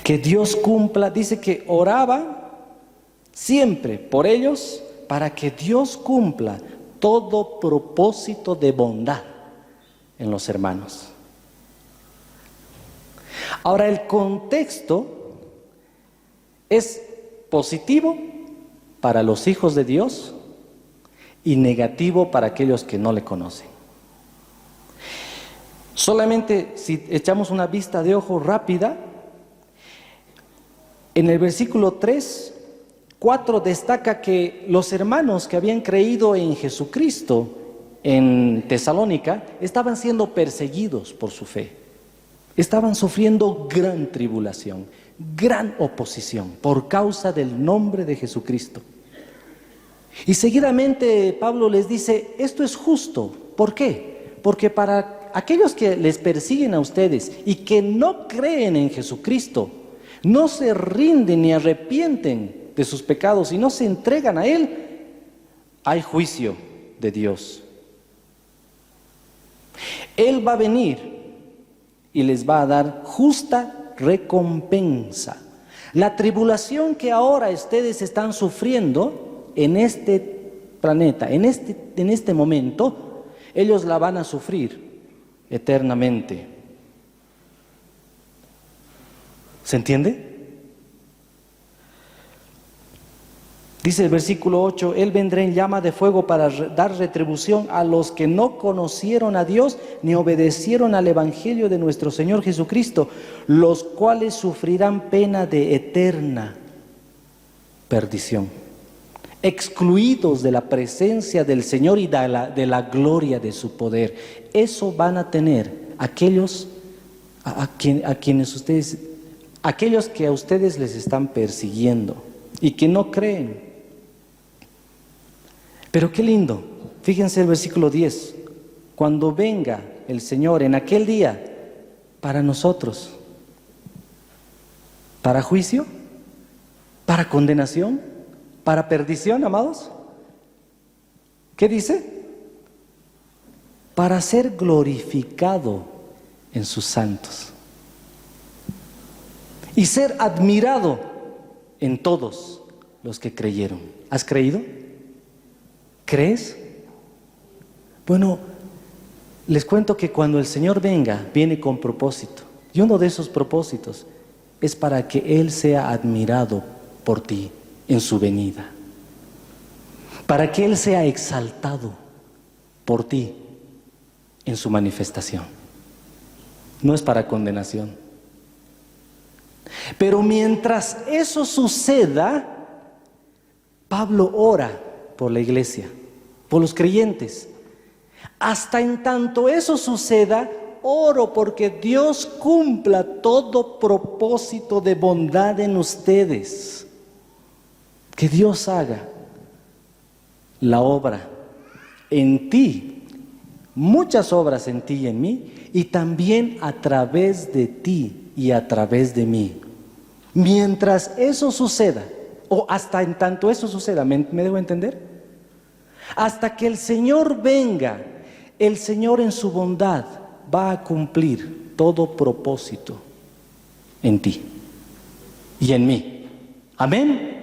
[SPEAKER 2] Que Dios cumpla, dice que oraba siempre por ellos para que Dios cumpla todo propósito de bondad en los hermanos. Ahora, el contexto es positivo para los hijos de Dios y negativo para aquellos que no le conocen. Solamente si echamos una vista de ojo rápida, en el versículo 3, 4 destaca que los hermanos que habían creído en Jesucristo en Tesalónica estaban siendo perseguidos por su fe. Estaban sufriendo gran tribulación, gran oposición por causa del nombre de Jesucristo. Y seguidamente Pablo les dice, esto es justo. ¿Por qué? Porque para aquellos que les persiguen a ustedes y que no creen en Jesucristo, no se rinden ni arrepienten de sus pecados y no se entregan a Él, hay juicio de Dios. Él va a venir y les va a dar justa recompensa. La tribulación que ahora ustedes están sufriendo en este planeta, en este momento, ellos la van a sufrir eternamente. ¿Se entiende? Dice el versículo 8, Él vendrá en llama de fuego para dar retribución a los que no conocieron a Dios ni obedecieron al Evangelio de nuestro Señor Jesucristo, los cuales sufrirán pena de eterna perdición, excluidos de la presencia del Señor y de la gloria de su poder. Eso van a tener aquellos aquellos que a ustedes les están persiguiendo y que no creen. Pero qué lindo, fíjense el versículo 10, cuando venga el Señor en aquel día para nosotros, ¿para juicio? ¿Para condenación? ¿Para perdición, amados? ¿Qué dice? Para ser glorificado en sus santos y ser admirado en todos los que creyeron. ¿Has creído? ¿Crees? Bueno, les cuento que cuando el Señor venga, viene con propósito. Y uno de esos propósitos es para que Él sea admirado por ti en su venida. Para que Él sea exaltado por ti en su manifestación. No es para condenación. Pero mientras eso suceda, Pablo ora por la iglesia, por los creyentes. Hasta en tanto eso suceda, oro porque Dios cumpla todo propósito de bondad en ustedes. Que Dios haga la obra en ti, muchas obras en ti y en mí, y también a través de ti y a través de mí. Mientras eso suceda, o hasta en tanto eso suceda, ¿me debo entender? Hasta que el Señor venga, el Señor en su bondad va a cumplir todo propósito en ti y en mí. Amén.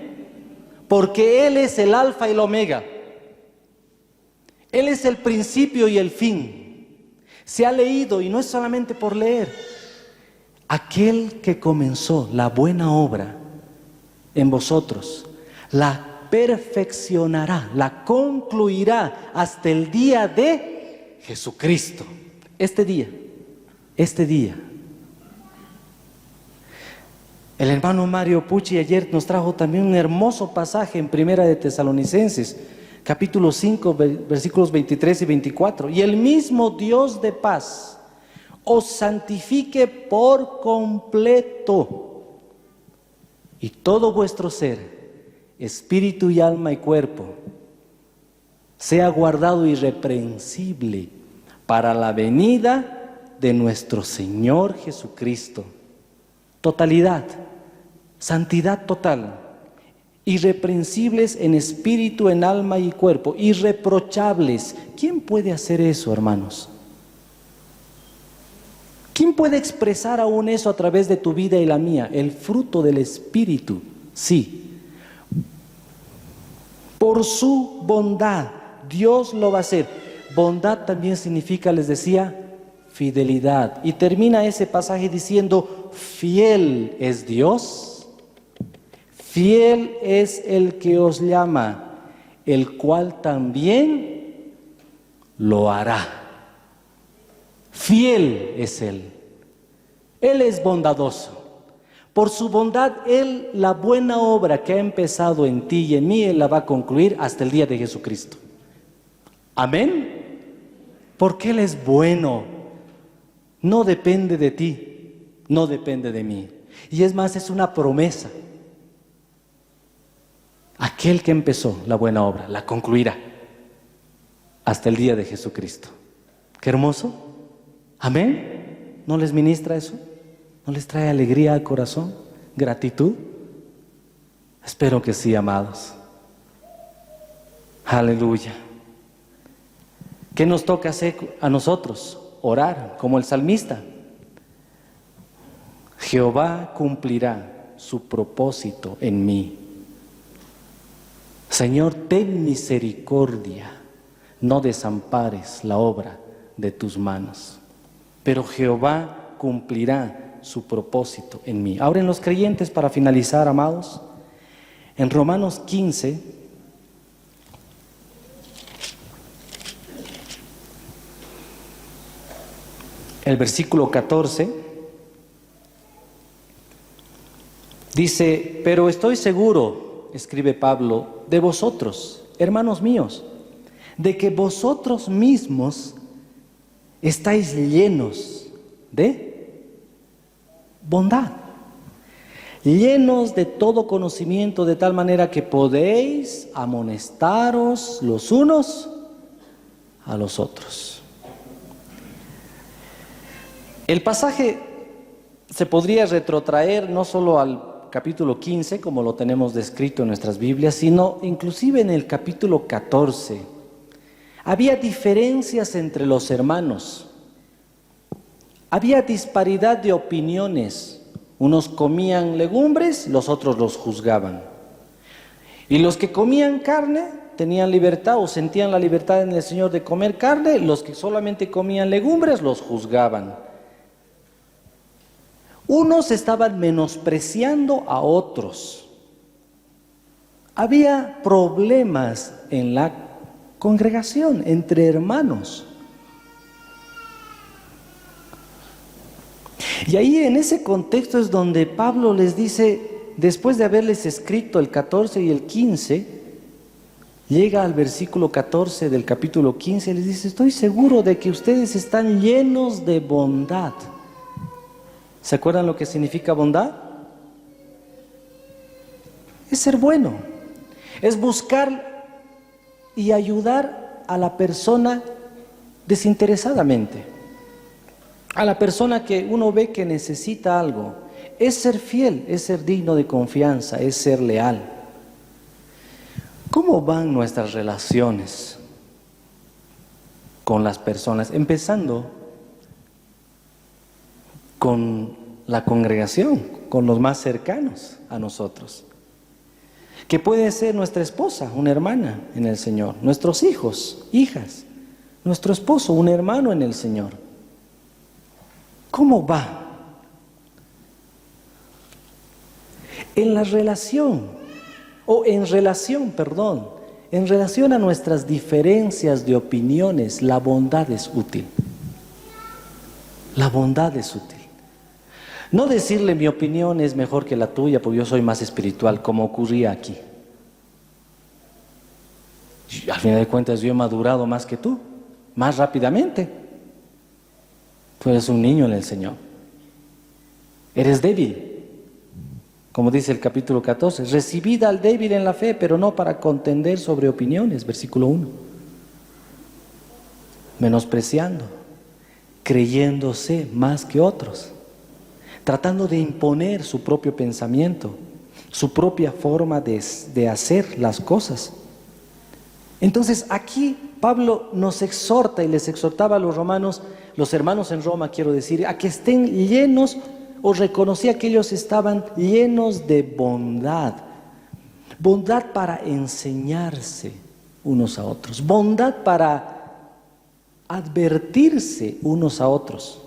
[SPEAKER 2] Porque Él es el alfa y el omega. Él es el principio y el fin. Se ha leído, y no es solamente por leer, aquel que comenzó la buena obra en vosotros, la perfeccionará, la concluirá hasta el día de Jesucristo. Este día. El hermano Mario Pucci ayer nos trajo también un hermoso pasaje en Primera de Tesalonicenses, capítulo 5, versículos 23 y 24. Y el mismo Dios de paz os santifique por completo, y todo vuestro ser, espíritu y alma y cuerpo, sea guardado irreprensible para la venida de nuestro Señor Jesucristo. Totalidad, santidad total, irreprensibles en espíritu, en alma y cuerpo, irreprochables. ¿Quién puede hacer eso, hermanos? ¿Quién puede expresar aún eso a través de tu vida y la mía? El fruto del Espíritu, sí. Por su bondad, Dios lo va a hacer. Bondad también significa, les decía, fidelidad. Y termina ese pasaje diciendo, fiel es Dios, fiel es el que os llama, el cual también lo hará. Fiel es Él. Él es bondadoso. Por su bondad, Él, la buena obra que ha empezado en ti y en mí, Él la va a concluir hasta el día de Jesucristo. Amén. porque Él es bueno. No depende de ti, no depende de mí. Y es más, es una promesa. Aquel que empezó la buena obra, la concluirá hasta el día de Jesucristo. Qué hermoso. Amén. ¿No les ministra eso? ¿No les trae alegría al corazón? ¿Gratitud? Espero que sí, amados. Aleluya. ¿Qué nos toca hacer a nosotros? Orar, como el salmista. Jehová cumplirá su propósito en mí. Señor, ten misericordia, no desampares la obra de tus manos. Pero Jehová cumplirá su propósito en mí. Ahora en los creyentes, para finalizar, amados, en Romanos 15, el versículo 14, dice, pero estoy seguro, escribe Pablo, de vosotros, hermanos míos, de que vosotros mismos estáis llenos de bondad, llenos de todo conocimiento, de tal manera que podéis amonestaros los unos a los otros. El pasaje se podría retrotraer no solo al capítulo 15, como lo tenemos descrito en nuestras Biblias, sino inclusive en el capítulo 14. Había diferencias entre los hermanos. Había disparidad de opiniones. Unos comían legumbres, los otros los juzgaban. Y los que comían carne tenían libertad o sentían la libertad en el Señor de comer carne. Los que solamente comían legumbres los juzgaban. Unos estaban menospreciando a otros. Había problemas en la congregación, entre hermanos. Y ahí en ese contexto es donde Pablo les dice, después de haberles escrito el 14 y el 15, llega al versículo 14 del capítulo 15 y les dice, estoy seguro de que ustedes están llenos de bondad. ¿Se acuerdan lo que significa bondad? Es ser bueno, es buscar y ayudar a la persona desinteresadamente, a la persona que uno ve que necesita algo. Es ser fiel, es ser digno de confianza, es ser leal. ¿Cómo van nuestras relaciones con las personas? Empezando con la congregación, con los más cercanos a nosotros, que puede ser nuestra esposa, una hermana en el Señor, nuestros hijos, hijas, nuestro esposo, un hermano en el Señor. ¿Cómo va? En relación a nuestras diferencias de opiniones, la bondad es útil. La bondad es útil. No decirle mi opinión es mejor que la tuya porque yo soy más espiritual, como ocurría aquí. Y al final de cuentas yo he madurado más que tú, más rápidamente. Tú eres un niño en el Señor. Eres débil. Como dice el capítulo 14, recibid al débil en la fe, pero no para contender sobre opiniones, versículo 1. Menospreciando, creyéndose más que otros, tratando de imponer su propio pensamiento, su propia forma de hacer las cosas. Entonces aquí Pablo nos exhorta y les exhortaba a los romanos, los hermanos en Roma quiero decir, a que estén llenos, o reconocía que ellos estaban llenos de bondad. Bondad para enseñarse unos a otros, bondad para advertirse unos a otros,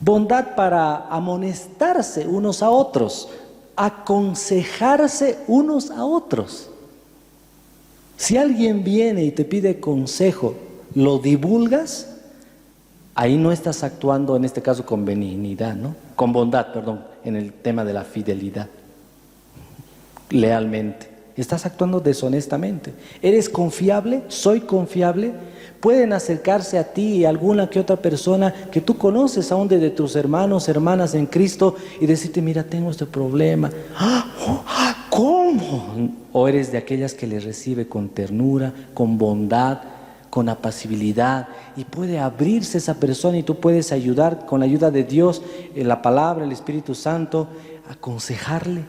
[SPEAKER 2] bondad para amonestarse unos a otros, aconsejarse unos a otros. Si alguien viene y te pide consejo, ¿lo divulgas? Ahí no estás actuando, en este caso, con benignidad, ¿no? Con bondad, perdón, en el tema de la fidelidad. Lealmente. estás actuando deshonestamente. ¿Eres confiable? ¿Soy confiable? Pueden acercarse a ti alguna que otra persona que tú conoces aún de tus hermanos, hermanas en Cristo y decirte, mira, tengo este problema. ¿Cómo? O eres de aquellas que le recibe con ternura, con bondad, con apacibilidad, y puede abrirse esa persona y tú puedes ayudar con la ayuda de Dios, la palabra, el Espíritu Santo, aconsejarle,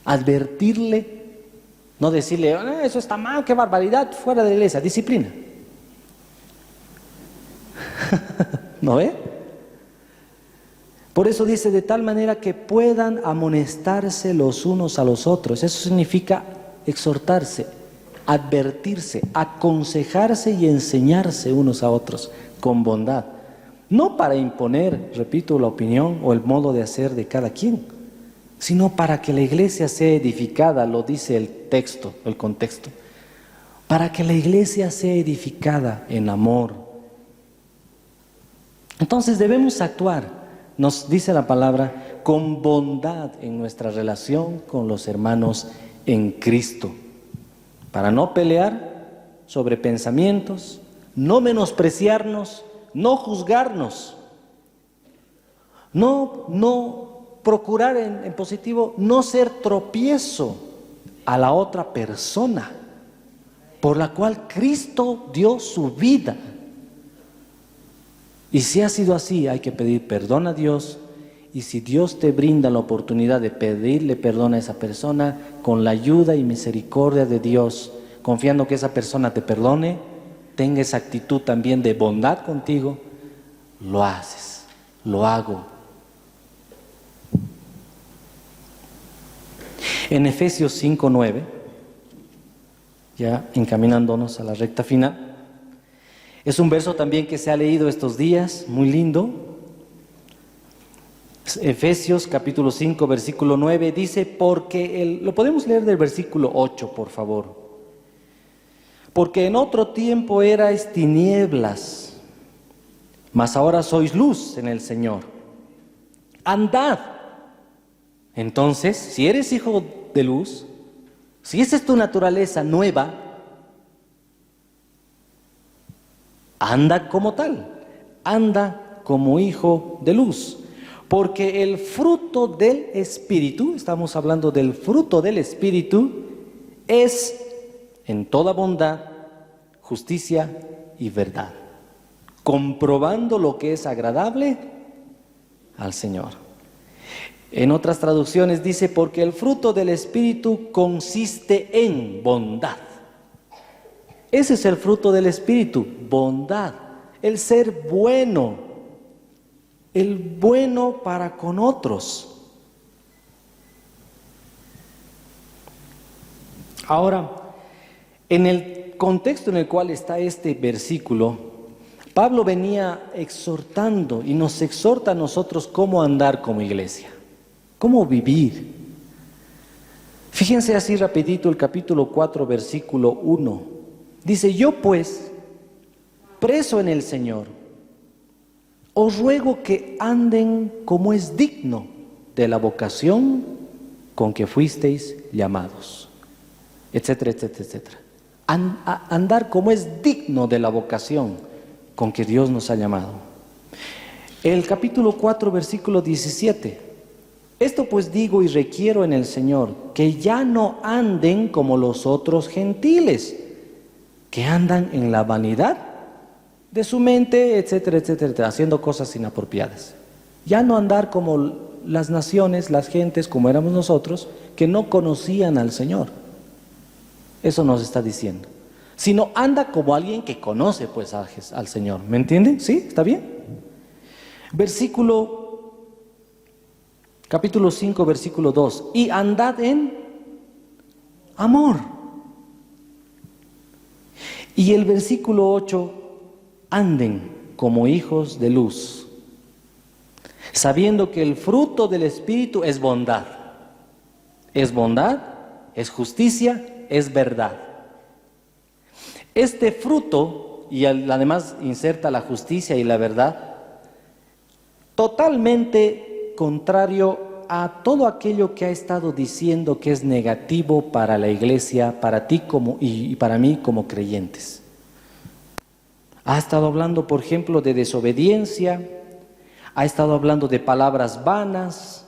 [SPEAKER 2] advertirle, no decirle, eso está mal, qué barbaridad, fuera de la iglesia, disciplina. ¿No ve? Por eso dice, de tal manera que puedan amonestarse los unos a los otros. Eso significa exhortarse, advertirse, aconsejarse y enseñarse unos a otros con bondad. No para imponer, repito, la opinión o el modo de hacer de cada quien, sino para que la iglesia sea edificada, lo dice el texto, el contexto. Para que la iglesia sea edificada en amor. Entonces debemos actuar, nos dice la palabra, con bondad en nuestra relación con los hermanos en Cristo, para no pelear sobre pensamientos, no menospreciarnos, no juzgarnos, no procurar en positivo, no ser tropiezo a la otra persona por la cual Cristo dio su vida. Y si ha sido así, hay que pedir perdón a Dios, y si Dios te brinda la oportunidad de pedirle perdón a esa persona, con la ayuda y misericordia de Dios, confiando que esa persona te perdone, tenga esa actitud también de bondad contigo, lo haces, lo hago. En Efesios 5:9, ya encaminándonos a la recta final, es un verso también que se ha leído estos días, muy lindo. Efesios capítulo 5, versículo 9, dice, porque lo podemos leer del versículo 8, por favor. Porque en otro tiempo erais tinieblas, mas ahora sois luz en el Señor. Andad. Entonces, si eres hijo de luz, si esa es tu naturaleza nueva, anda como tal, anda como hijo de luz, porque el fruto del Espíritu, estamos hablando del fruto del Espíritu, es en toda bondad, justicia y verdad, comprobando lo que es agradable al Señor. En otras traducciones dice, porque el fruto del Espíritu consiste en bondad. Ese es el fruto del Espíritu, bondad, el ser bueno, el bueno para con otros. Ahora, en el contexto en el cual está este versículo, Pablo venía exhortando y nos exhorta a nosotros cómo andar como iglesia, cómo vivir. Fíjense así rapidito el capítulo 4, versículo 1. Dice, yo pues, preso en el Señor, os ruego que anden como es digno de la vocación con que fuisteis llamados, etcétera, etcétera, etcétera. Andar como es digno de la vocación con que Dios nos ha llamado. El capítulo 4, versículo 17. Esto pues digo y requiero en el Señor, que ya no anden como los otros gentiles, que andan en la vanidad de su mente, etcétera, etcétera, haciendo cosas inapropiadas. Ya no andar como las naciones, las gentes, como éramos nosotros, que no conocían al Señor. Eso nos está diciendo. Sino anda como alguien que conoce pues al Señor. ¿Me entienden? ¿Sí? ¿Está bien? Capítulo 5, versículo 2. Y andad en amor. Y el versículo 8, anden como hijos de luz, sabiendo que el fruto del Espíritu es bondad. Es bondad, es justicia, es verdad. Este fruto, y además inserta la justicia y la verdad, totalmente contrario a todo aquello que ha estado diciendo que es negativo para la iglesia, para ti y para mí como creyentes. Ha estado hablando, por ejemplo, de desobediencia, ha estado hablando de palabras vanas,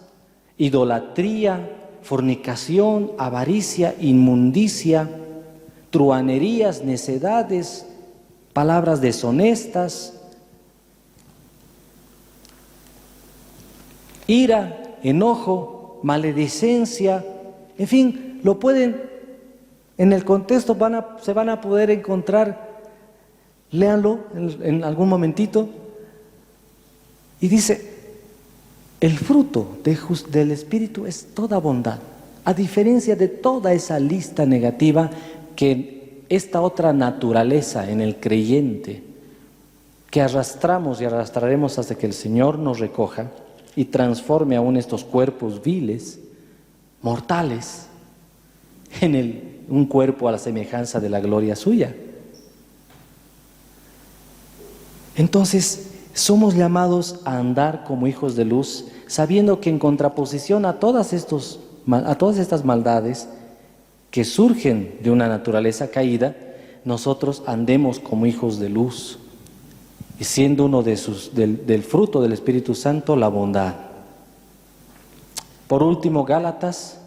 [SPEAKER 2] idolatría, fornicación, avaricia, inmundicia, truhanerías, necedades, palabras deshonestas, ira, enojo, maledicencia, en fin, lo pueden, en el contexto se van a poder encontrar. Léanlo en algún momentito. Y dice, el fruto del Espíritu es toda bondad, a diferencia de toda esa lista negativa que esta otra naturaleza en el creyente, que arrastramos y arrastraremos hasta que el Señor nos recoja y transforme aún estos cuerpos viles, mortales, en un cuerpo a la semejanza de la gloria suya. Entonces, somos llamados a andar como hijos de luz, sabiendo que en contraposición a todas estas maldades que surgen de una naturaleza caída, nosotros andemos como hijos de luz, y siendo uno del fruto del Espíritu Santo, la bondad. Por último, Gálatas,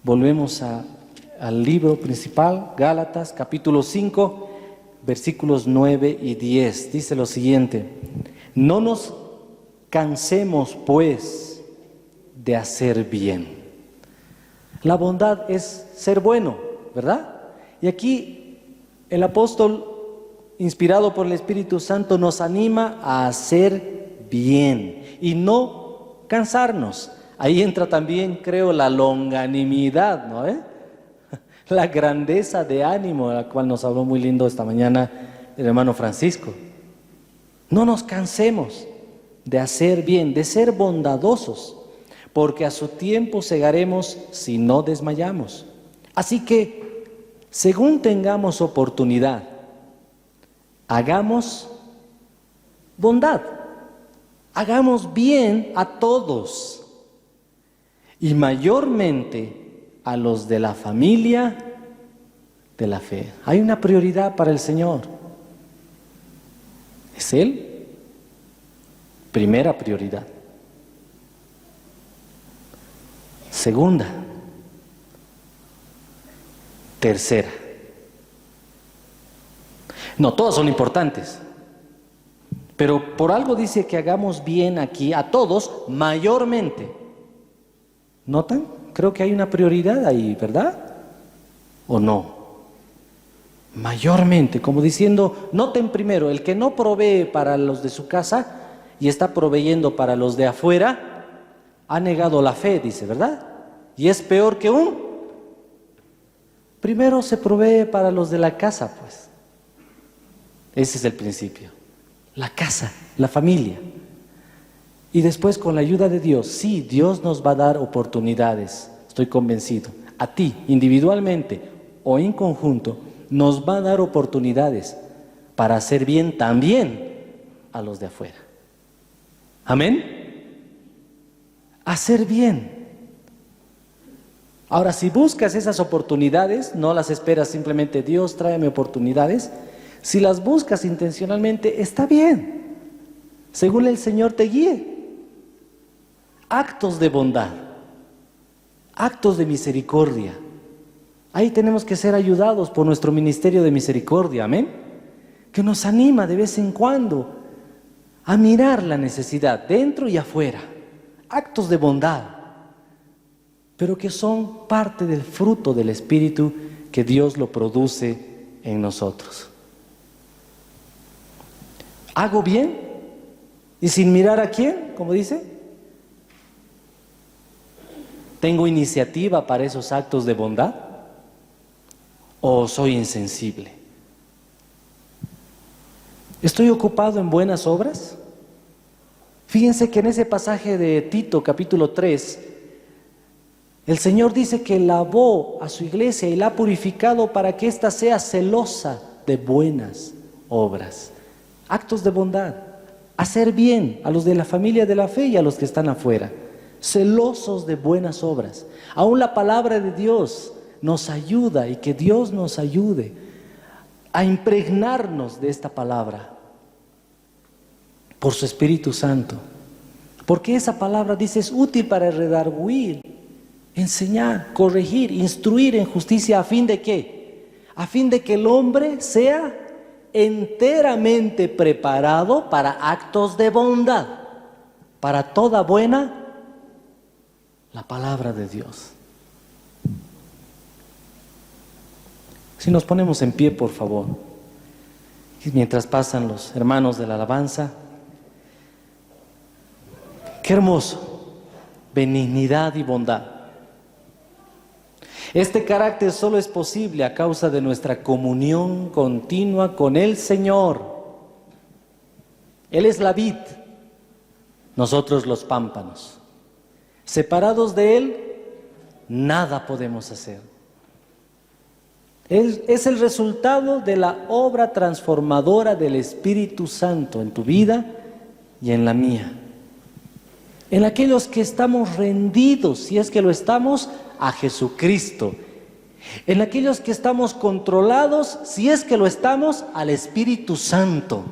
[SPEAKER 2] volvemos al libro principal, Gálatas, capítulo 5, versículos 9 y 10, dice lo siguiente: no nos cansemos pues de hacer bien. La bondad es ser bueno, ¿verdad? Y aquí el apóstol, inspirado por el Espíritu Santo, nos anima a hacer bien y no cansarnos. Ahí entra también, creo, la longanimidad, ¿no? La grandeza de ánimo, de la cual nos habló muy lindo esta mañana el hermano Francisco. No nos cansemos de hacer bien, de ser bondadosos, porque a su tiempo segaremos si no desmayamos. Así que, según tengamos oportunidad, hagamos bondad, hagamos bien a todos, y mayormente a los de la familia de la fe. Hay una prioridad para el Señor. Es Él, primera prioridad. Segunda, tercera. No, todas son importantes, pero por algo dice que hagamos bien aquí a todos, mayormente. ¿Notan? Creo que hay una prioridad ahí, ¿verdad? ¿O no? Mayormente, como diciendo, noten primero, el que no provee para los de su casa y está proveyendo para los de afuera, ha negado la fe, dice, ¿verdad? Y es peor que primero se provee para los de la casa, pues. Ese es el principio. La casa, la familia. Y después, con la ayuda de Dios, sí, Dios nos va a dar oportunidades, estoy convencido. A ti, individualmente o en conjunto, nos va a dar oportunidades para hacer bien también a los de afuera. ¿Amén? Hacer bien. Ahora, si buscas esas oportunidades, no las esperas simplemente, Dios, tráeme oportunidades. Si las buscas intencionalmente, está bien, según el Señor te guíe. Actos de bondad, actos de misericordia. Ahí tenemos que ser ayudados por nuestro ministerio de misericordia, amén, que nos anima de vez en cuando a mirar la necesidad dentro y afuera. Actos de bondad, pero que son parte del fruto del Espíritu que Dios lo produce en nosotros. ¿Hago bien? ¿Y sin mirar a quién? Como dice. ¿Tengo iniciativa para esos actos de bondad? ¿O soy insensible? ¿Estoy ocupado en buenas obras? Fíjense que en ese pasaje de Tito, capítulo 3, el Señor dice que lavó a su iglesia y la ha purificado para que ésta sea celosa de buenas obras. Actos de bondad, hacer bien a los de la familia de la fe y a los que están afuera. celosos de buenas obras. Aún la palabra de Dios nos ayuda, y que Dios nos ayude a impregnarnos de esta palabra por su Espíritu Santo. Porque esa palabra, dice, es útil para redarguir, enseñar, corregir, instruir en justicia. ¿A fin de qué? A fin de que el hombre sea enteramente preparado para actos de bondad, para toda buena, la palabra de Dios. Si nos ponemos en pie, por favor, y mientras pasan los hermanos de la alabanza. Qué hermoso, benignidad y bondad. Este carácter solo es posible a causa de nuestra comunión continua con el Señor. Él es la vid, nosotros los pámpanos. Separados de Él, nada podemos hacer. Él es el resultado de la obra transformadora del Espíritu Santo en tu vida y en la mía. En aquellos que estamos rendidos, si es que lo estamos, a Jesucristo. En aquellos que estamos controlados, si es que lo estamos, al Espíritu Santo.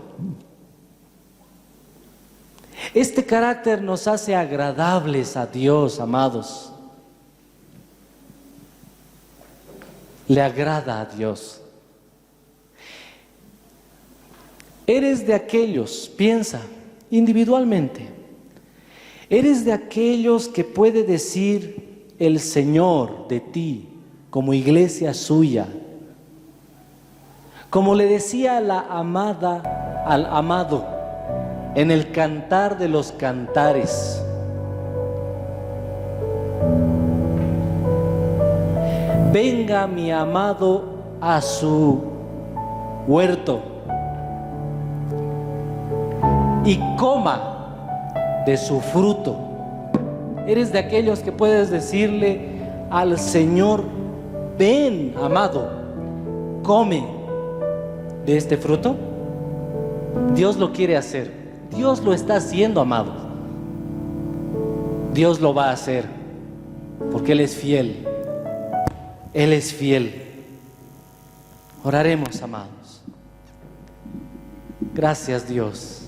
[SPEAKER 2] Este carácter nos hace agradables a Dios, amados. Le agrada a Dios. Eres de aquellos, piensa individualmente, eres de aquellos que puede decir el Señor de ti como iglesia suya, como le decía la amada al amado en el Cantar de los Cantares. Venga mi amado a su huerto y coma de su fruto. Eres de aquellos que puedes decirle al Señor: ven, amado, come de este fruto. Dios lo quiere hacer, Dios lo está haciendo, amado. Dios lo va a hacer porque Él es fiel. Él es fiel. Oraremos, amados. Gracias, Dios.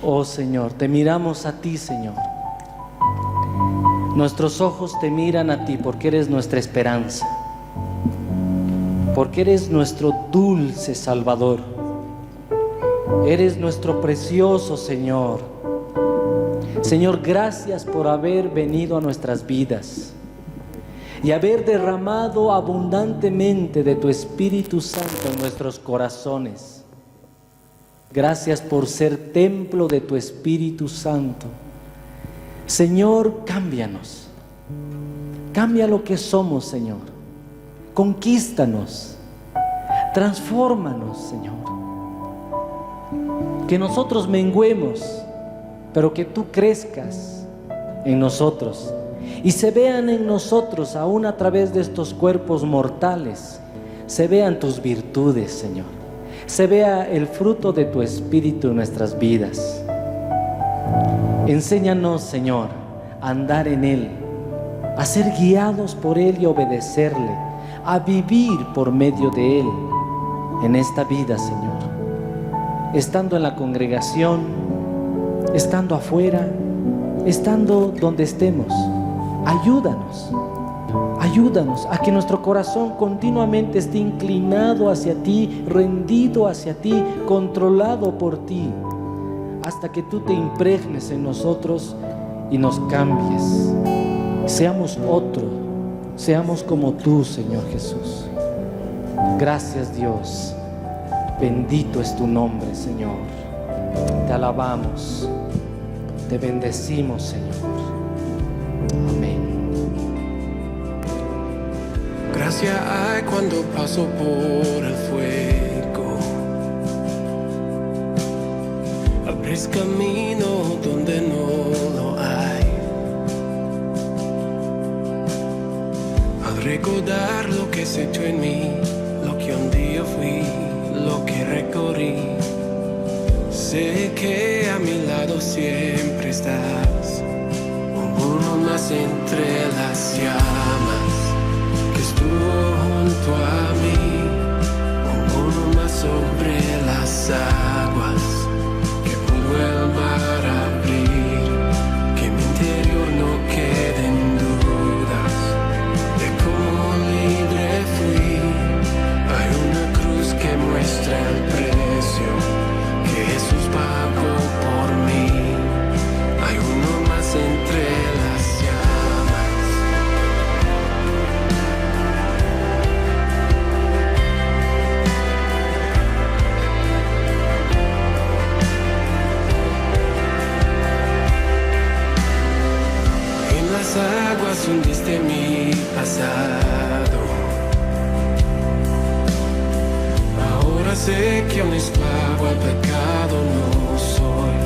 [SPEAKER 2] Oh Señor, te miramos a ti, Señor. Nuestros ojos te miran a ti porque eres nuestra esperanza, porque eres nuestro dulce Salvador. Eres nuestro precioso Señor. Señor, gracias por haber venido a nuestras vidas y haber derramado abundantemente de tu Espíritu Santo en nuestros corazones. Gracias por ser templo de tu Espíritu Santo. Señor, cámbianos. Cambia lo que somos, Señor. Conquístanos. Transfórmanos, Señor. Que nosotros menguemos, pero que tú crezcas en nosotros y se vean en nosotros, aún a través de estos cuerpos mortales, se vean tus virtudes, Señor. Se vea el fruto de tu Espíritu en nuestras vidas. Enséñanos, Señor, a andar en Él, a ser guiados por Él y obedecerle, a vivir por medio de Él en esta vida, Señor. Estando en la congregación, estando afuera, estando donde estemos, ayúdanos. Ayúdanos a que nuestro corazón continuamente esté inclinado hacia ti, rendido hacia ti, controlado por ti, hasta que tú te impregnes en nosotros y nos cambies. Seamos otro, seamos como tú, Señor Jesús. Gracias, Dios. Bendito es tu nombre, Señor. Te alabamos, te bendecimos, Señor. Amén.
[SPEAKER 1] Gracia hay cuando paso por el fuego. Abres camino donde no lo hay. Al recordar lo que has hecho en mí, lo que un día fui, lo que recorrí, sé que a mi lado siempre estás. más entre las llamas que estuvo junto a mí, uno más sobre las aguas que pudo el mar abrir, que mi interior no queden dudas de cómo libre fui. Hay una cruz que muestra el precio que Jesús pagó por mí. Hay uno más entre las llamas. En las aguas hundiste mi pasado. Ahora sé que un esclavo al pecado no soy.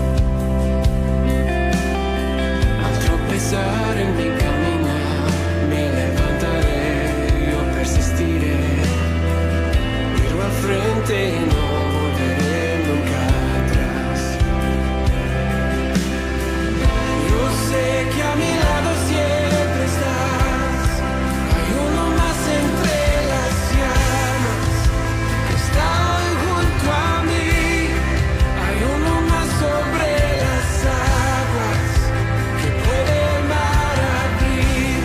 [SPEAKER 1] Al tropezar en mi caminar, me levantaré, yo persistiré. Miro al frente y no volveré nunca atrás. Yo sé que a mi lado siempre estás. Hay uno más entre las llamas que está junto a mí. Hay uno más sobre las aguas que puede el mar abrir.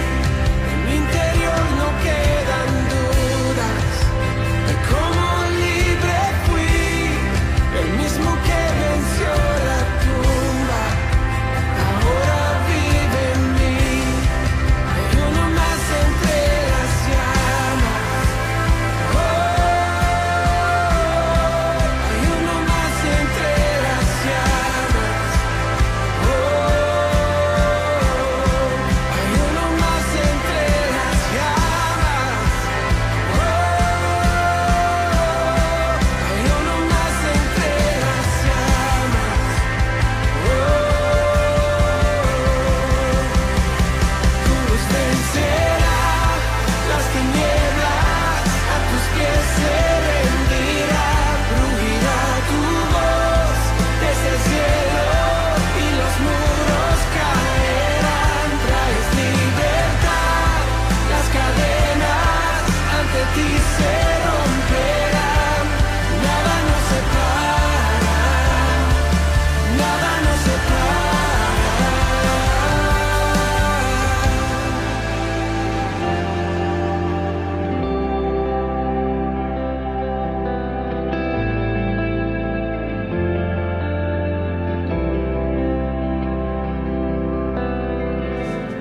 [SPEAKER 1] En mi interior no quedan dudas de cómo libre fui. El mismo que venció la tumba ahora vive en mí. Hay uno más entre las llamas. Hay uno más entre las llamas. Hay uno más entre las llamas. Hay uno más entre las llamas. Tu luz vencerá las tinieblas, a tus pies se rendirá, rugirá tu voz desde el cielo y los muros caerán. Traes libertad, las cadenas ante ti se romperán. Nada nos separa, nada nos separa.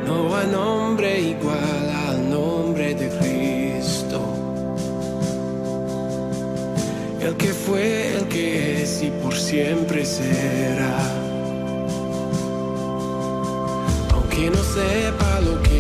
[SPEAKER 1] No hay nombre igual al nombre de Cristo, el que fue, el que es y por siempre será. Aunque no sepa lo que